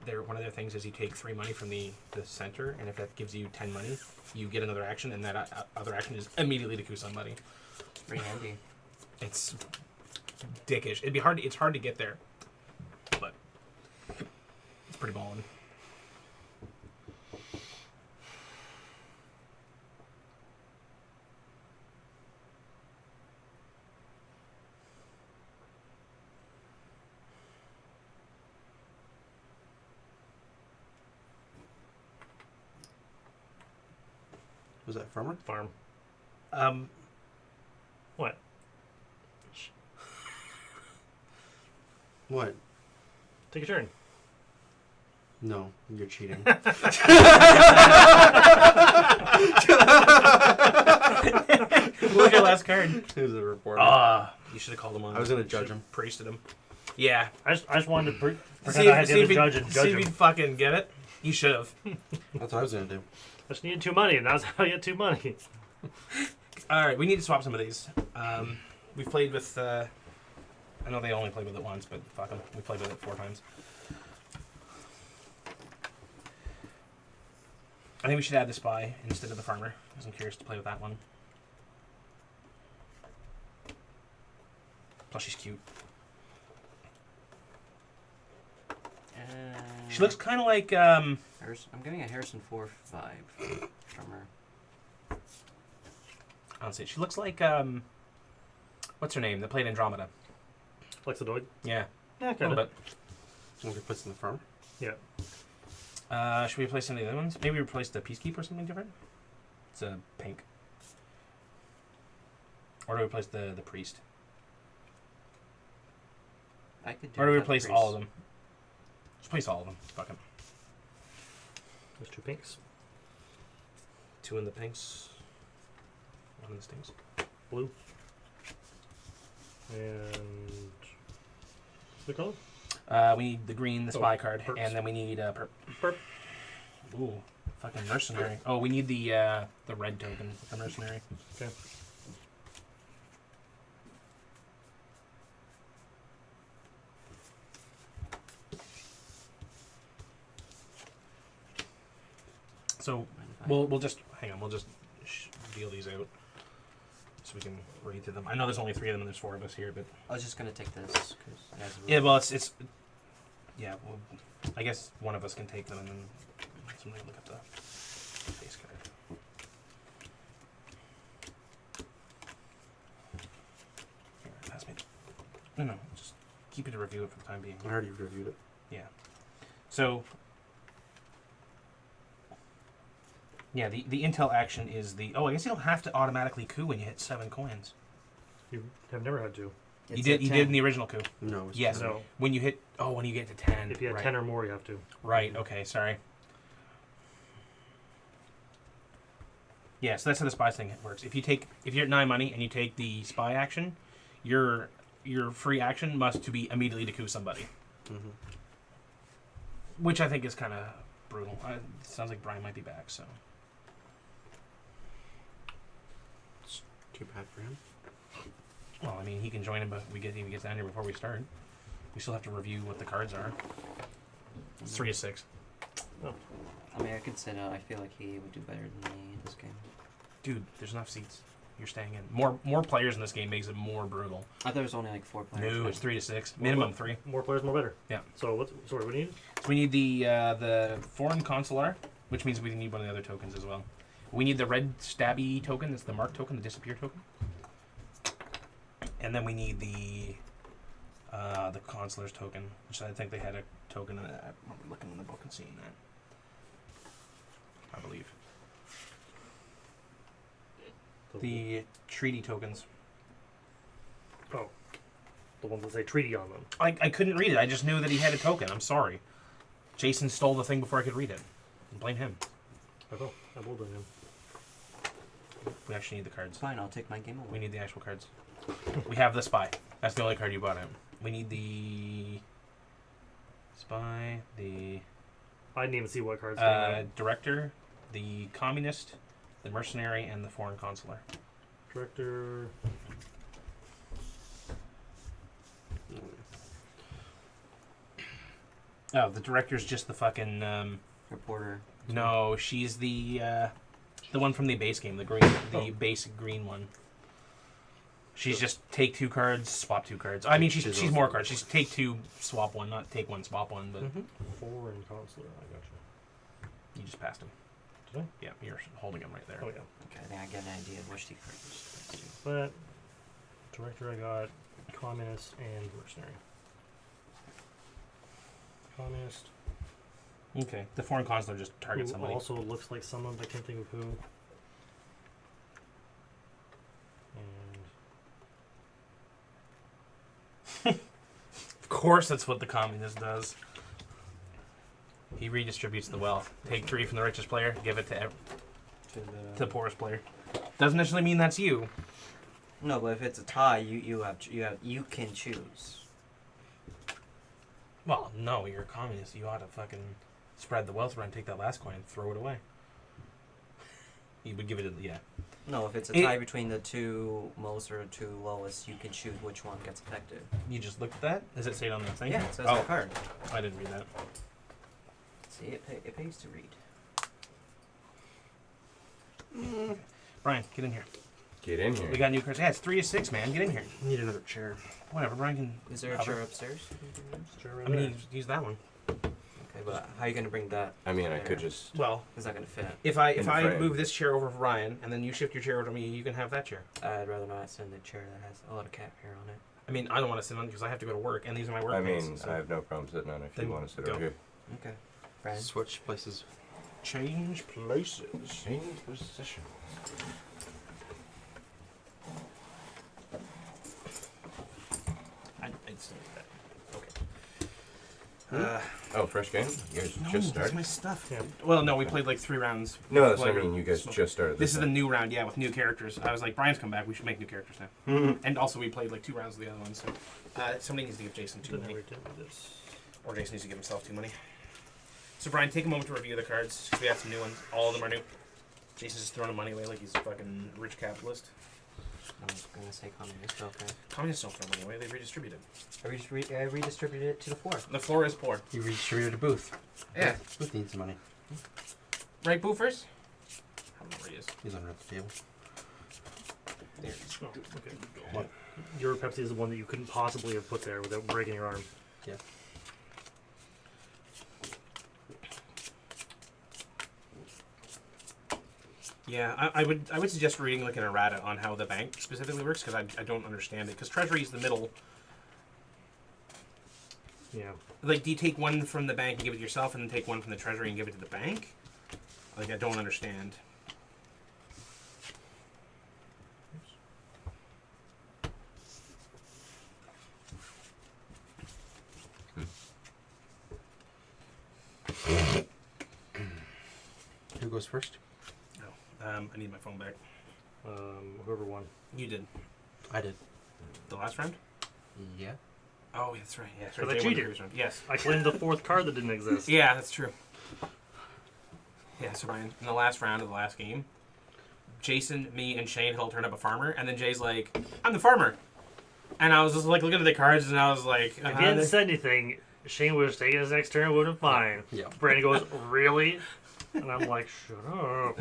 One of their things is you take 3 money from the center, and if that gives you 10 money, you get another action, and that other action is immediately to coup somebody. It's pretty handy. It's dickish. It'd be hard. It's hard to get there, but it's pretty ballin'. Was that farmer? Farm. What? What? Take a turn. No, you're cheating. Look at last card. He was a reporter. You should have called him on. I was gonna judge him. Priested him. Yeah. I just wanted to pretend I had the other judge and see judge if him. he'd fucking get it. You should have. That's what I was gonna do. I just needed 2 money, and that's how you get 2 money. All right, we need to swap some of these. We've played with. I know they only played with it once, but fuck them. We played with it 4 times. I think we should add the spy instead of the farmer, because I'm curious to play with that one. Plus, she's cute. She looks kind of like. I'm getting a Harrison 4 vibe from her. Honestly, she looks like. What's her name? That played Andromeda. Lexadoid? Yeah. Yeah, A kind little of. bit. Want to replace in the farm? Yeah. Should we replace any of the other ones? Maybe replace the Peacekeeper or something different? It's a pink. Or do we replace the priest? I could do Or do we without the replace priest. all of them? Just replace all of them. Fuck 'em. There's 2 pinks. 2 in the pinks. 1 in the stings. Blue. And... what's the color? We need the green, the spy card, perps. and then we need perp. Perp. Ooh, fucking mercenary. Oh, we need the red token, the mercenary. Okay. So Mind if I- we'll just hang on. We'll just deal these out so we can read through them. I know there's only 3 of them, and there's 4 of us here, but I was just gonna take this because it has a yeah. Well, it's yeah. Well, I guess one of us can take them, and then somebody look at the face card. Here, pass me. No, just keep it to review it for the time being. I already reviewed it. Yeah. So Yeah, the intel action is the... Oh, I guess you don't have to automatically coup when you hit 7 coins. You have never had to. You did in the original coup. No. It's Yes. No. When you hit... Oh, when you get to 10. If you had right. 10 or more, you have to. Right, okay, sorry. Yeah, so that's how the spy thing works. If you're at 9 money and you take the spy action, your free action must to be immediately to coup somebody. Mm-hmm. Which I think is kind of brutal. It sounds like Bryan might be back, so... It's too bad for him. Well, I mean, he can join him, but he gets down here before we start. We still have to review what the cards are. It's 3 to 6. I mean, I could say no. I feel like he would do better than me in this game. Dude, there's enough seats. You're staying in. More players in this game makes it more brutal. I thought it was only like 4 players. No, it's 3 to 6. Minimum 3. More players, more better. Yeah. So what do we need? So we need the foreign consular, which means we need one of the other tokens as well. We need the red stabby token. That's the mark token, the disappear token. And then we need the consular's token, which I think they had a token. I remember looking in the book and seeing that. I believe. The treaty tokens. Oh. The ones that say treaty on them. I couldn't read it. I just knew that he had a token. I'm sorry. Jason stole the thing before I could read it. Blame him. I will blame him. We actually need the cards. Fine, I'll take my game away. We need the actual cards. We have the spy. That's the only card you bought him. We need the spy, the I didn't even see what cards. director, the communist, the mercenary, and the foreign consular. Director. Oh, the director's just the fucking. Reporter. No, she's the one from the base game, the basic green one. She's just take 2 cards, swap 2 cards. I mean, she's more cards. She's take 2, swap 1, not take 1, swap 1. But Foreign consular. I got you. you just passed him. Did I? Yeah, you're holding him right there. Oh yeah. Okay, I think I get an idea of which the cards. But director, I got communist and mercenary. Communist. Okay. The foreign consular just targets Who somebody. also looks like someone, but I can't think of who. And Of course, that's what the communist does. He redistributes the wealth. Take 3 from the richest player, give it to the poorest player. Doesn't necessarily mean that's you. No, but if it's a tie, you can choose. Well, no, you're a communist. You ought to fucking spread the wealth around, take that last coin, and throw it away. He would give it to No, if it's a tie between the 2 most or 2 lowest, you can choose which one gets affected. You just looked at that? Does it say it on the thing? Yeah, it says oh, the card. I didn't read that. See, it pays to read. Brian, get in here. Get in here. We got new cards. Yeah, it's 3 to 6, man. Get in here. Need another chair. Whatever, Brian can. Is there a hover. chair upstairs? chair right I mean, there. use that one. Okay, but how are you going to bring that? I mean, I could just. Well, Is that going to fit? if I In the frame. move this chair over for Ryan, and then you shift your chair over to me, you can have that chair. I'd rather not send a chair that has a lot of cat hair on it. I mean, I don't want to sit on it because I have to go to work, and these are my work I pants, mean, so- I have no problem sitting on it if Then you want to sit go. over here. Okay. Brian? Switch places. Change places. Change position. I'd say that. Okay. Oh, fresh game? You guys No, just that's started? my stuff. Yeah. Well, no, we played like 3 rounds. No, that's Like, what I mean. You guys just started. This is the thing. new round, yeah, with new characters. I was like, Brian's come back. We should make new characters now. Mhm. And also, we played like 2 rounds of the other one. So somebody needs to give Jason 2 Didn't money, ever do this. or Jason needs to give himself 2 money. So Brian, take a moment to review the cards. 'Cause we have some new ones. All of them are new. Jason's just throwing the money away like he's a fucking rich capitalist. I'm going to say communist, okay. Communists don't throw money away; they redistribute it. I redistributed it to the floor. The floor is poor. You redistributed a booth. Yeah. Booth needs money. Right, Boofers? I don't know where he is. He's under the table. There he is. Oh, okay. What? Your Pepsi is the one that you couldn't possibly have put there without breaking your arm. Yeah. Yeah, I would suggest reading like an errata on how the bank specifically works because I don't understand it. Because Treasury is the middle. Yeah. Like, do you take 1 from the bank and give it to yourself, and then take 1 from the Treasury and give it to the bank? Like, I don't understand. Who goes first? I need my phone back. Whoever won. You did. I did. The last round? Yeah. Oh, that's right. Yeah, that's Because right. I Jay won the cheated. previous round. Yes. I claimed the fourth card that didn't exist. Yeah, that's true. Yeah, so Ryan, in the last round of the last game, Jason, me, and Shane all turned up a farmer, and then Jay's like, I'm the farmer. And I was just like looking at the cards, and I was like, If he hadn't said anything, Shane would have taken his next turn, would have been fine. Yeah. Brandon goes, really? And I'm like, shut up.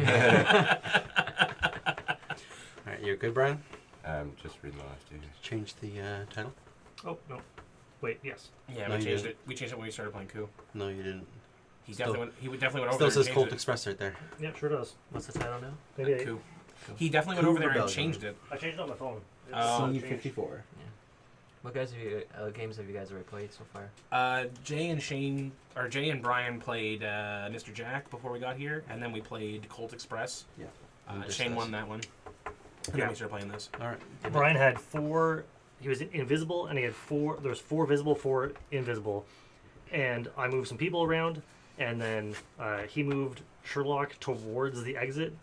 Alright, you're good, Brian? Just reading the last two. Change the title? Oh, no. Wait, yes. Yeah, No, we you changed didn't. it. We changed it when we started playing Coup. No, you didn't. He Still- definitely went. He definitely went over Still there says and Colt changed it. Express right there. Yeah, sure does. What's the title now? Maybe I, Coup. He definitely went Coup over there and Rebellion. changed it. I changed it on my phone. Oh. Changed. C54. What games have you guys already played so far? Jay and Bryan played Mr. Jack before we got here, and then we played Colt Express. Yeah. Shane won that one. And Yeah. then we started playing this. Alright. Brian had 4. He was invisible, and he had 4. There was 4 visible, 4 invisible. And I moved some people around, and then he moved Sherlock towards the exit.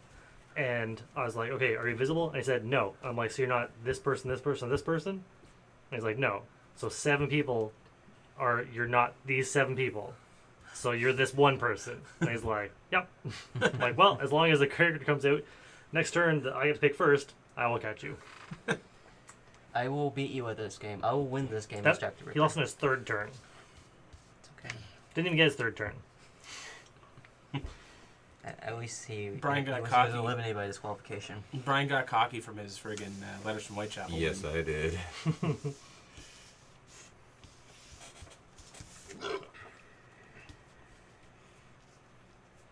And I was like, okay, are you visible? And he said, no. I'm like, so you're not this person, this person, this person? And he's like, no. So 7 people you're not these 7 people. So you're this one person. And he's like, yep. I'm like, well, as long as the character comes out next turn that I get to pick first, I will catch you. I will beat you at this game. I will win this game. That- as Jack the Ripper. He lost on his 3rd turn. It's okay. Didn't even get his 3rd turn. At least he Brian got he was cocky. eliminated by disqualification. Brian got cocky from his friggin' letters from Whitechapel. Yes, I did.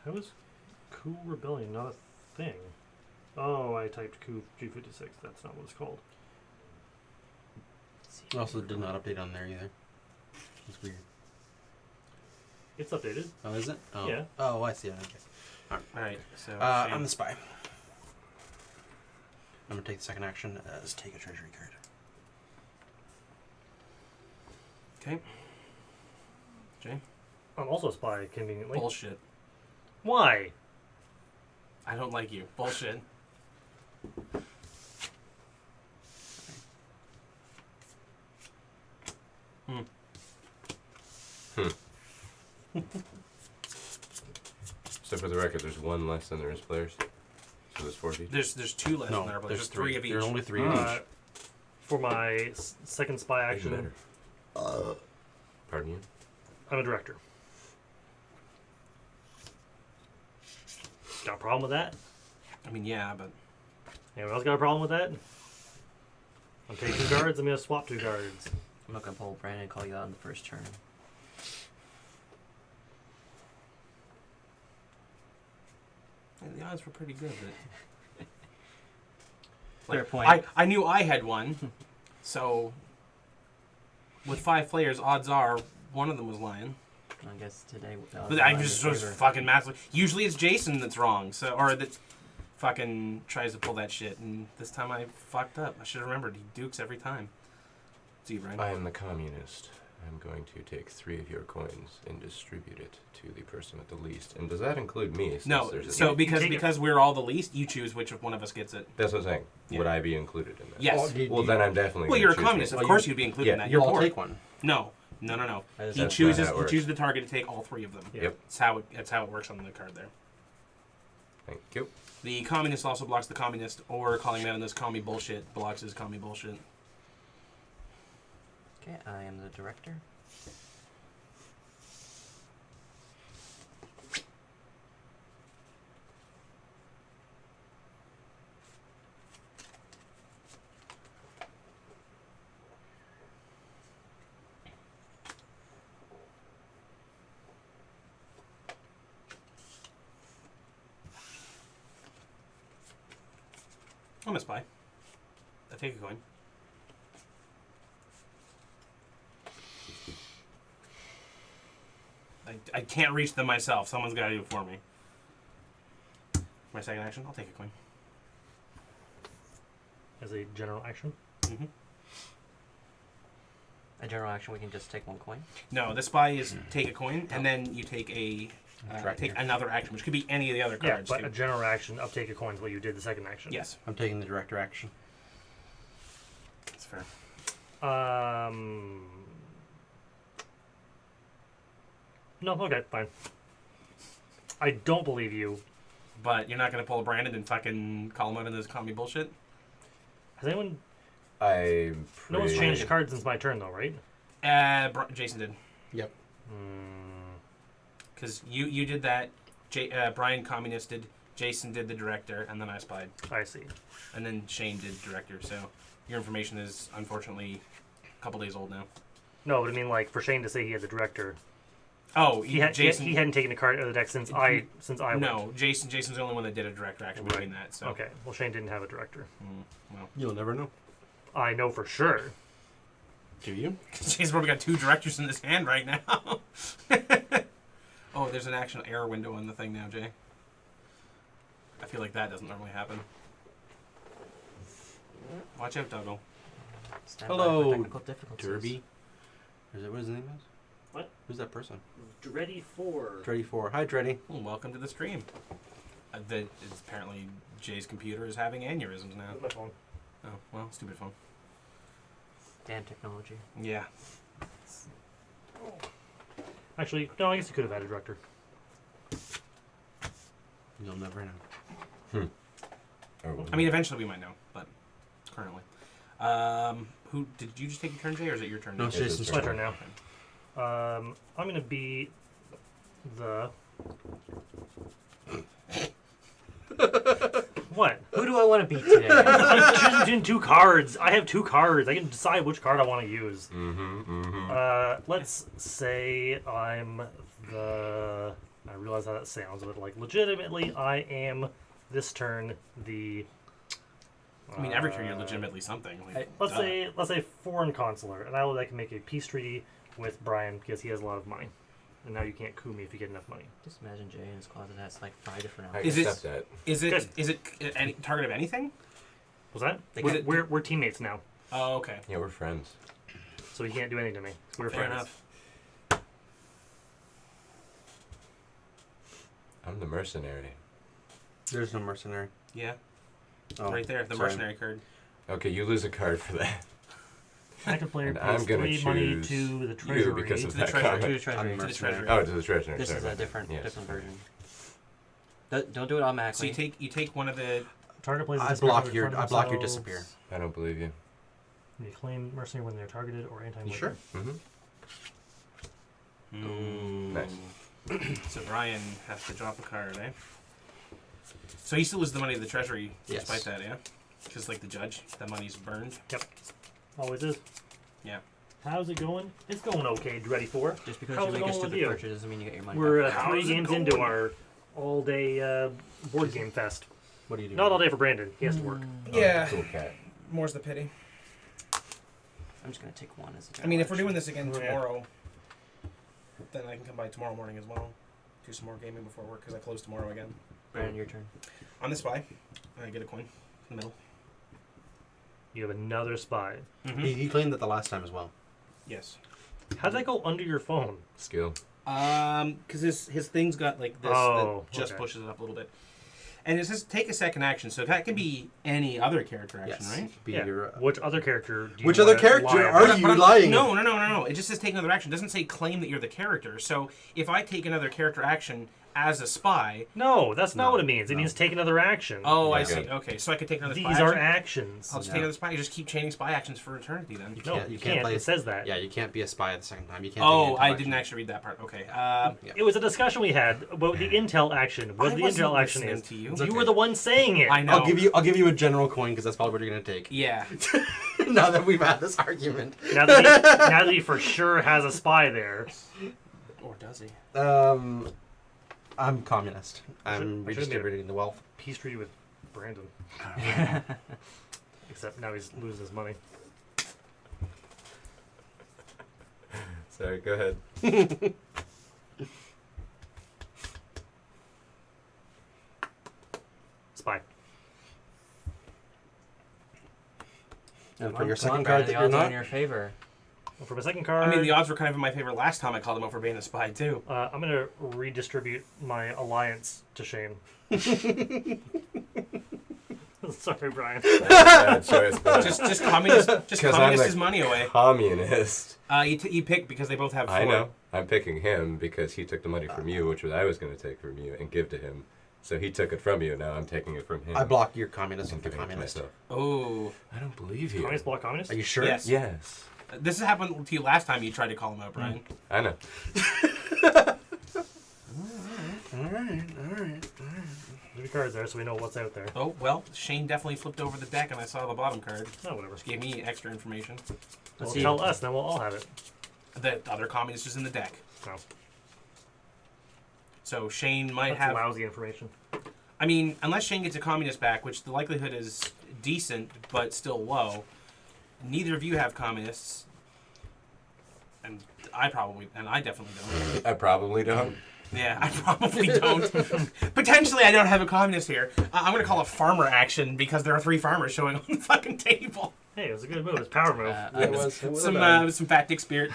How is Coup Rebellion not a thing? Oh, I typed Coup G56. That's not what it's called. Also did not update on there either. It's weird. It's updated. Oh, is it? Oh. Yeah. Oh, I see it. Okay. Alright, so. Shane. I'm the spy. I'm gonna take the second action as take a treasury card. Okay. Jay? I'm also a spy, conveniently. Bullshit. Why? I don't like you. Bullshit. So for the record, there's 1 less than there is players. So there's 4 each. There's 2 less No, than there, but there's there's 3 of each. There's only 3 of Uh, each. for my second spy Doesn't action, matter. Pardon you? I'm a director. Got a problem with that? I mean, yeah, but Anyone else got a problem with that? I'm taking 2 cards. I'm going to swap 2 cards. I'm not gonna pull Brandon and call you out on the first turn. yeah, the odds were pretty good. But Fair point. I knew I had one, so with 5 players, odds are one of them was lying. I guess today. But I just was fucking massive. Usually it's Jason that's wrong, so or that fucking tries to pull that shit, and this time I fucked up. I should have remembered. He dukes every time. See you, Brian. I am the communist. I'm going to take 3 of your coins and distribute it to the person with the least. And does that include me? Since No, there's a so You because take it- because we're all the least, you choose which one of us gets it. That's what I'm saying. Yeah. Would I be included in that? Yes. Well, then I'm definitely. Well, gonna you're a choose communist. me. Of course, you'd be included in Yeah, that. You You're all poor. take one. No. That is He not- chooses. how it He works. chooses the target to take all 3 of them. Yep. That's how it works on the card there. Thank you. The communist also blocks the communist, or calling out on this commie bullshit blocks his commie bullshit. Okay, I am the director. I'm a spy. I take a coin. I can't reach them myself. Someone's got to do it for me. My second action, I'll take a coin. As a general action. Mm-hmm. A general action, we can just take one coin. No, the spy is take a coin, and then you take take another action, which could be any of the other Yeah, cards. but too. a general action, uptake a coin is what you did the second action. Yes, I'm taking the director action. that's fair. No, okay, fine. I don't believe you. But you're not gonna pull a Brandon and fucking call him out in this commie bullshit. Has anyone? I'm No one's pretty- changed cards since my turn, though, right? Jason did, Yep. because you did that. Bryan communisted. Jason did the director, and then I spied, I see. and then Shane did director. So your information is unfortunately a couple days old now. No, but I mean, like, for Shane to say he had the director, Oh, he hadn't taken a card out of the deck since I went. No, Jason's the only one that did a director action Right. between that. So Okay, well, Shane didn't have a director. well, You'll never know. I know for sure. Do you? Jason's probably got 2 directors in his hand right now. Oh, there's an action error window on the thing now, Jay. I feel like that doesn't normally happen. Watch out, Dougal. Stand by Hello, for technical difficulties. Derby. Is it what his name is? What? Who's that person? Ready for. Dreddy 4. Hi, Dreddy. Well, welcome to the stream. It's apparently Jay's computer is having aneurysms now. My phone. Oh, well, stupid phone. Damn technology. Yeah. Actually, no, I guess he could have had a director. You'll never know. Oh, I mean, eventually we might know, but currently. Who did you just take your turn, Jay, or is it your turn? No, now? it's Yes, Jason's it's My turn. turn now. I'm gonna be the. What? Who do I want to beat today? I'm choosing between 2 cards. I have 2 cards. I can decide which card I want to use. Let's say I'm the. I realize how that sounds, but like legitimately, I am this turn the. I mean, every turn you're legitimately something. Like, Let's duh. say foreign consular, and I can make a peace treaty with Bryan because he has a lot of money, and now you can't coup me if you get enough money. Just imagine Jay in his closet has like 5 different I outfits. Is it- accept that. Is Good. it any target of anything? Was that? They We're, can't- we're teammates now, Oh, okay. Yeah, we're friends. so he can't do anything to me. We're Fair friends. enough. I'm the mercenary. There's no mercenary. Yeah, Oh, right there, the sorry. mercenary card. Okay, you lose a card for that. Active player And pays I'm gonna 3 money choose to the you treasury. because To of the that treasury. comment. To the treasury. I'm To the mercenary. treasury. Oh, to the treasury. This Sorry is a about that. different Yes. version. Don't do it So automatically. you take one of the. Target plays a I disappear block card your in front of I block your themselves. disappear. I don't believe you. You claim mercenary when they're targeted or anti. You sure? Mm-hmm. Nice. So Bryan has to drop a card, eh? So he still loses the money to the treasury Yes. despite that, yeah? Because like the judge, that money's burned. Always is. Yeah. How's it going? It's going okay. Ready for? Just because How's you it make a going with stupid you? purchase doesn't mean you get your money We're back. 3 How's it games into going? our all-day board game fest. What do you do? Not all day for Brandon. He has to work. Yeah. Cool cat. More's the pity. I'm just gonna take one as a I mean, if we're general doing this again Oh, yeah. tomorrow, then I can come by tomorrow morning as well. Do some more gaming before work because I close tomorrow again. action. Brandon, your turn. On the spy, I get a coin in the middle. You have another spy. He claimed that the last time as well. Yes. How'd that go under your phone? Skill. Because his thing's got like this Oh, that just okay. pushes it up a little bit. And it says take a second action, so that can be any other character action, Yes. right? Be Yeah. your, Which other character do you Which other wanna character lie are about? you lying? No. It just says take another action. It doesn't say claim that you're the character. So if I take another character action as a spy, No, that's not No, what it means. It no. means take another action. oh, I Yeah. see. Good. Okay, so I could take another These spy are action. actions. I'll just No. take another spy. You just keep chaining spy actions for eternity then. No, can't- you you can't. can't play- It says that. Yeah, you can't be a spy at the second time. You can't. Oh, take I intel didn't action. actually read that part. Okay. Yeah. It was a discussion we had about the intel action. What I the wasn't intel action listening is. to you. You It's okay. were the one saying it. I know. I'll give you a general coin because that's probably what you're gonna take. Yeah. Now that we've had this argument. Now that he for sure has a spy there. Or does he? I'm communist. I'm I should've made redistributing the wealth. Peace treaty with Brandon. Except now he's losing his money. Sorry, go ahead. Spy. And for Come your on, second Bryan, card that the you're odds are not. in your favor. Well, for my second card, I mean, the odds were kind of in my favor last time I called him out for being a spy too. I'm going to redistribute my alliance to Shane. Sorry, Brian. Bad choice, but Just communist. Just 'Cause I'm communist the his money away. communist. You pick because they both have 4. I know. I'm picking him because he took the money from you, which was I was going to take from you and give to him. So he took it from you. Now I'm taking it from him. I block your communist and with the giving it to communist. myself. Oh, I don't believe you. Communist block communist? Are you sure? Yes. Yes. this has happened to you last time you tried to call him out, Brian. I know. All right. Leave your cards there so we know what's out there. Oh well, Shane definitely flipped over the deck, and I saw the bottom card. Oh, whatever. Which gave me extra information. Well, see. tell us, then we'll all have it. The other communist is in the deck, No, so Shane might that's have. lousy information. I mean, unless Shane gets a communist back, which the likelihood is decent but still low. Neither of you have communists, and I definitely don't. I probably don't. Yeah, I probably don't. Potentially, I don't have a communist here. I'm gonna call a farmer action because there are 3 farmers showing on the fucking table. Hey, it was a good move. It's a power move. It was Some fat dick spirit.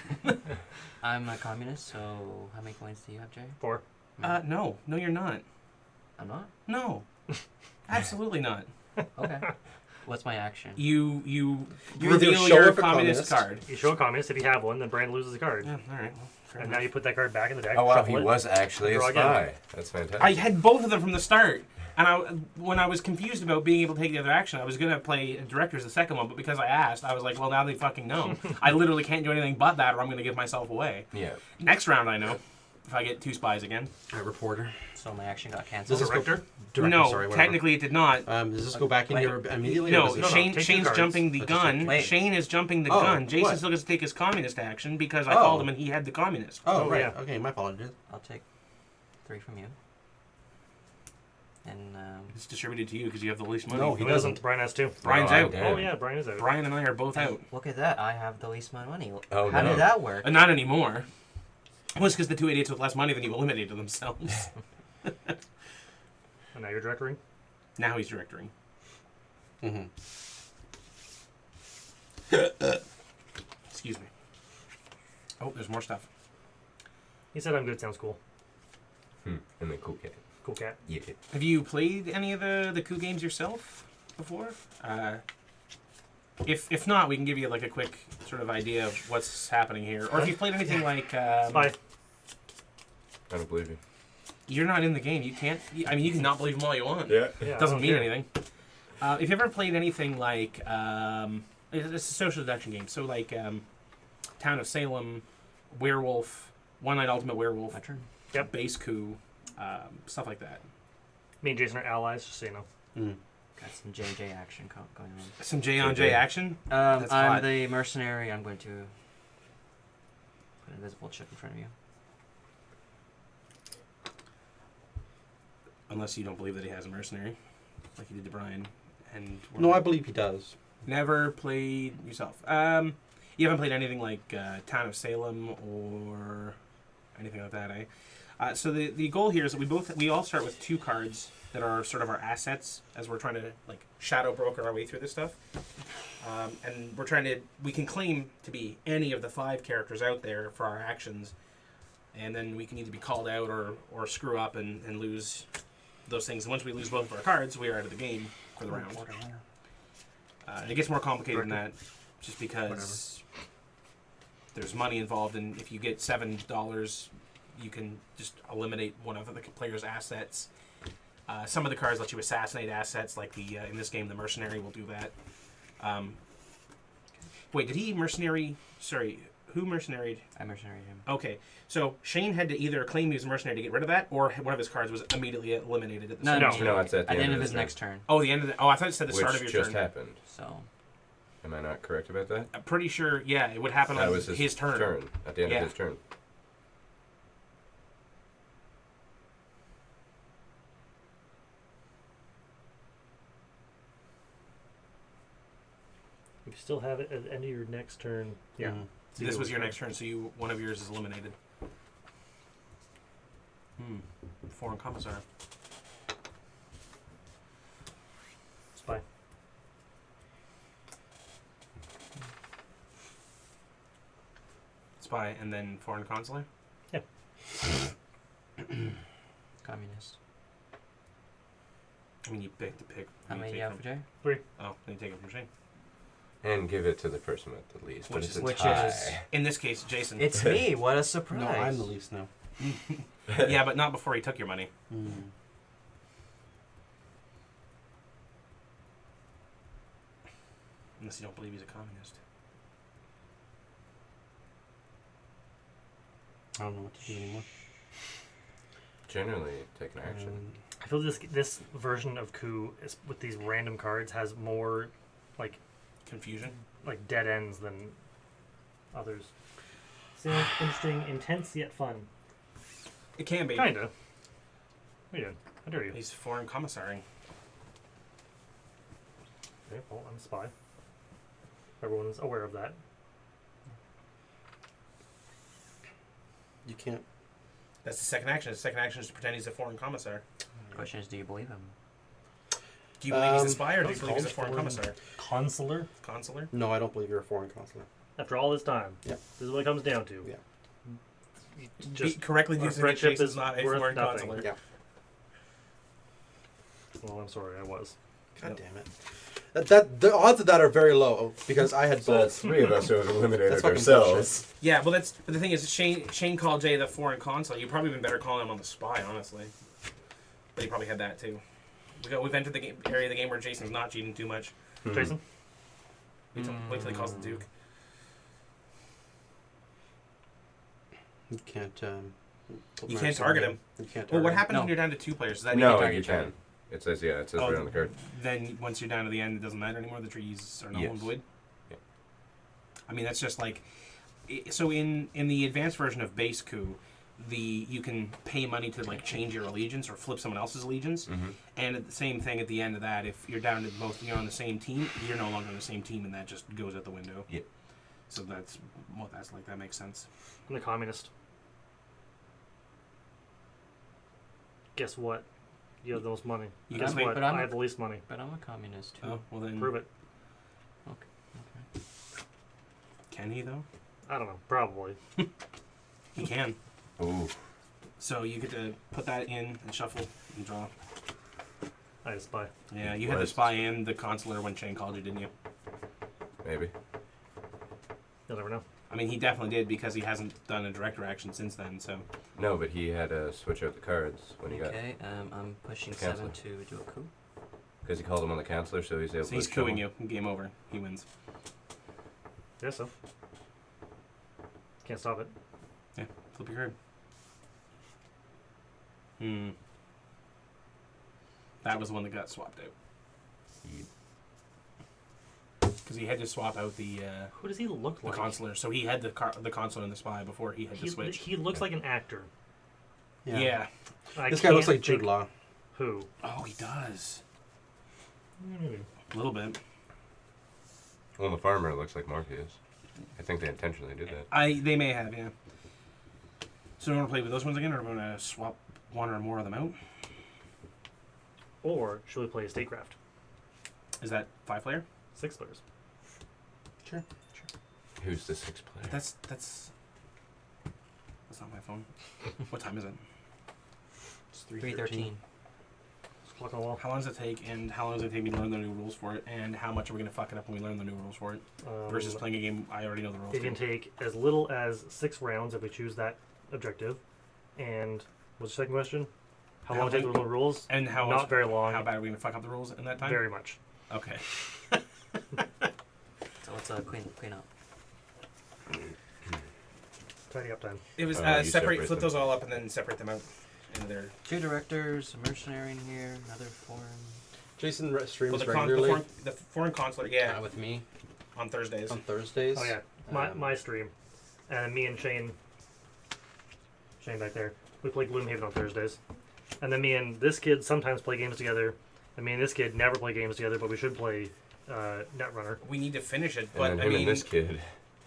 I'm a communist, so how many coins do you have, Jay? 4. No, you're not. I'm not? No, absolutely not. Okay. What's my action? You You either reveal show your off a communist card. You show a communist. If you have one, then Brand loses a card. Yeah, all right. Well, fair And enough. now you put that card back in the deck. Oh wow, shuffle he it. was actually a Draw again. spy. That's fantastic. I had both of them from the start, and when I was confused about being able to take the other action, I was gonna play directors the second one, but because I asked, I was like, well, now they fucking know. I literally can't do anything but that, or I'm gonna give myself away. Yeah. Next round, I know if I get 2 spies again. A reporter. So my action got canceled. Does this Director? Director, No, sorry, whatever. technically it did not. Does this go back in Wait. your immediately? or No, does it- no, Shane, take 2 Shane's cards. jumping the Oh, just gun. wait. Shane is jumping the Oh, gun. Jason what? still gets to take his communist action because I Oh. called him and he had the communist. Oh, Oh, right. yeah. Okay, my apologies. I'll take 3 from you. And It's distributed to you because you have the least money. No, He he doesn't. doesn't. Brian has 2. Brian's No, I out. did. Oh, yeah, Brian is out. Brian and I are both out. look at that. I have the least amount of money. Oh, How no. did that work? Not anymore. It was because the 2 idiots with less money than you eliminated themselves. And now you're directoring. Now he's directoring. Mm-hmm. Excuse me. Oh, there's more stuff. He said I'm good. Sounds cool. And then cool cat. Cool cat. Yeah. Have you played any of the Coup games yourself before? If not, we can give you like a quick sort of idea of what's happening here. Or if you've played anything like Spy. I don't believe you. you're not in the game. You can't. I mean, you can not believe them all you want. Yeah. Yeah, Doesn't I mean don't care. anything. If you ever played anything like it's a social deduction game, so like Town of Salem, Werewolf, One Night Ultimate Werewolf, My turn. Yep. Base Coup, stuff like that. Me and Jason are allies, just so you know. Mm. Got some JJ action going on. Some J on J action. I'm hot. the mercenary. I'm going to put an invisible chip in front of you. Unless you don't believe that he has a mercenary, like you did to Bryan. And we're No, not- I believe he does. Never played yourself. You haven't played anything like Town of Salem or anything like that, eh? So the goal here is that we all start with 2 cards that are sort of our assets as we're trying to like shadow broker our way through this stuff. And we can claim to be any of the 5 characters out there for our actions, and then we can either be called out or screw up and lose those things. And once we lose both of our cards, we are out of the game for the round. It gets more complicated than that, just because there's money involved, and if you get $7, you can just eliminate one of the player's assets. Some of the cards let you assassinate assets, like the in this game, the mercenary will do that. Wait, did he mercenary? Sorry, who mercenaried? I mercenaried him. Okay, so Shane had to either claim he was a mercenary to get rid of that, or one of his cards was immediately eliminated at the No, start. No, it's at the At the end of his his next turn. Oh, the end of the. Oh, I thought it said the Which start of your just turn. happened. So Am I not correct about that? I'm pretty sure. Yeah, it would happen That on was his turn. At the end Yeah. of his turn. You still have it at the end of your next turn. Yeah. Mhm. So This you was go your first. next turn, so one of yours is eliminated. Foreign commissar. Spy. Spy, and then foreign consular. Communist. I mean, you pick. How you many do take you have from- for Jay? 3. Oh, then you take it from Shane. And give it to the person with the least. But Which it's is- a which tie. is- In this case, Jason. It's me. What a surprise. No, I'm the least now. Yeah, but not before he took your money. Mm. Unless you don't believe he's a communist. I don't know what to do anymore. Generally, take an action. I feel this version of Coup is, with these random cards has more like Confusion. dead ends than others. Sounds interesting, intense yet fun. It can be. Kinda. What are you doing? How dare you? He's foreign commissary. Okay, well, I'm a spy. Everyone's aware of that. You can't. That's the second action. The second action is to pretend he's a foreign commissar. The question is, do you believe him? Do you believe he's a Um, spy, or do you that's believe he's a called foreign foreign- commissar? Consular. Consular? No, I don't believe you're a foreign consular. After all this time, Yep. this is what it comes down to. Yeah. You Be just correctly our using friendship Jason's is not a worth foreign nothing. consular. Yeah. well, I'm sorry, I was. God damn it. The odds of that are very low because I had So both. that's 3 of us who have eliminated That's fucking ourselves. Yeah, well, but the thing is, Shane called Jay the foreign consul. You've probably been better calling him on the spy, honestly. But he probably had that too. We've entered the area of the game where Jason's not cheating too much. Jason. Wait till he calls the Duke. You can't. Put You my can't son target in. him. You can't target Well, what him. happens No. when you're down to 2 players? Does that No, target you each other? can. It says right on the card. Then once you're down to the end, it doesn't matter anymore. The trees are null and Yes. void. Yeah. I mean, that's just like. So in the advanced version of base Coup, you can pay money to like change your allegiance or flip someone else's allegiance, Mm-hmm. and at the same thing at the end of that, if you're down to both, you're on the same team, you're no longer on the same team, and that just goes out the window. Yeah. So that's what that's like. That makes sense. I'm a communist. Guess what? You have the most money. You Guess can wait, what? but I'm I a- have the least money. But I'm a communist too. Oh well, then Prove it. Okay. can he though? I don't know. Probably. He can. Ooh. So you get to put that in and shuffle and draw. I have a spy. Yeah, you had the Was- spy and the consular when Shane called you, didn't you? Maybe. You'll never know. I mean, he definitely did because he hasn't done a director action since then. So No, but he had to switch out the cards when he got. Okay. I'm pushing Cancel. 7 to do a coup. Because he called him on the counselor, so he's able So to. he's show cooing him. you. Game over. He wins. Guess so. Can't stop it. Yeah, flip your card. That was the one that got swapped out. Because he had to swap out the Who does he look like? consular. So he had the consular and the spy before he had to switch. He looks like an actor. Yeah. I This guy looks can't like Jude think Law. Who? Oh, he does. Maybe. A little bit. Well, the farmer looks like Morpheus. I think they intentionally did that. They may have, yeah. So do you want to play with those ones again, or do you want to swap one or more of them out? Or should we play statecraft? Is that 5-player? 6 players. Sure. Who's the 6th player? That's not my phone. What time is it? It's 313. It's clock on the wall. How long does it take, and how long does it take me to learn the new rules for it, and how much are we going to fuck it up when we learn the new rules for it, versus playing a game I already know the rules It can to? take as little as 6 rounds if we choose that objective. And what's the second question? How long take to learn the rules? And how Not much, very long. how bad are we going to fuck up the rules in that time? Very much. Okay. So let's clean up. Tidy up time. It was You separate, separate flip them. those all up, and then separate them out into their... 2 directors, a mercenary in here, another foreign. Jason Well, streams the regularly foreign consular, yeah, with me on Thursdays. on Thursdays. Oh yeah, my stream, and me and Shane back there, we play Gloomhaven on Thursdays, and then me and this kid sometimes play games together, and me and this kid never play games together, but we should play Netrunner. We need to finish it, And but then I him mean, and this kid.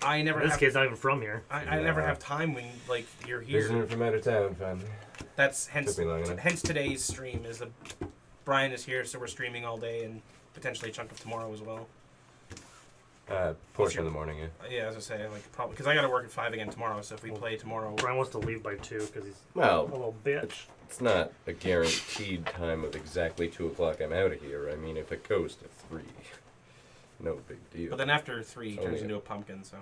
I never This have... kid's not even from here. I never have time when, like, you're here. Visiting from out of town, finally. That's hence Took me long enough. hence today's stream is the Bryan is here, so we're streaming all day and potentially a chunk of tomorrow as well. Portion of the morning, yeah. Yeah, as I say, like probably because I got to work at 5 again tomorrow. So if we play tomorrow, Bryan wants to leave by 2 because he's a Well, little bitch. it's not a guaranteed time of exactly 2 o'clock I'm out of here. I mean, if it goes to 3, no big deal. but then after 3, he Oh, turns yeah. into a pumpkin. So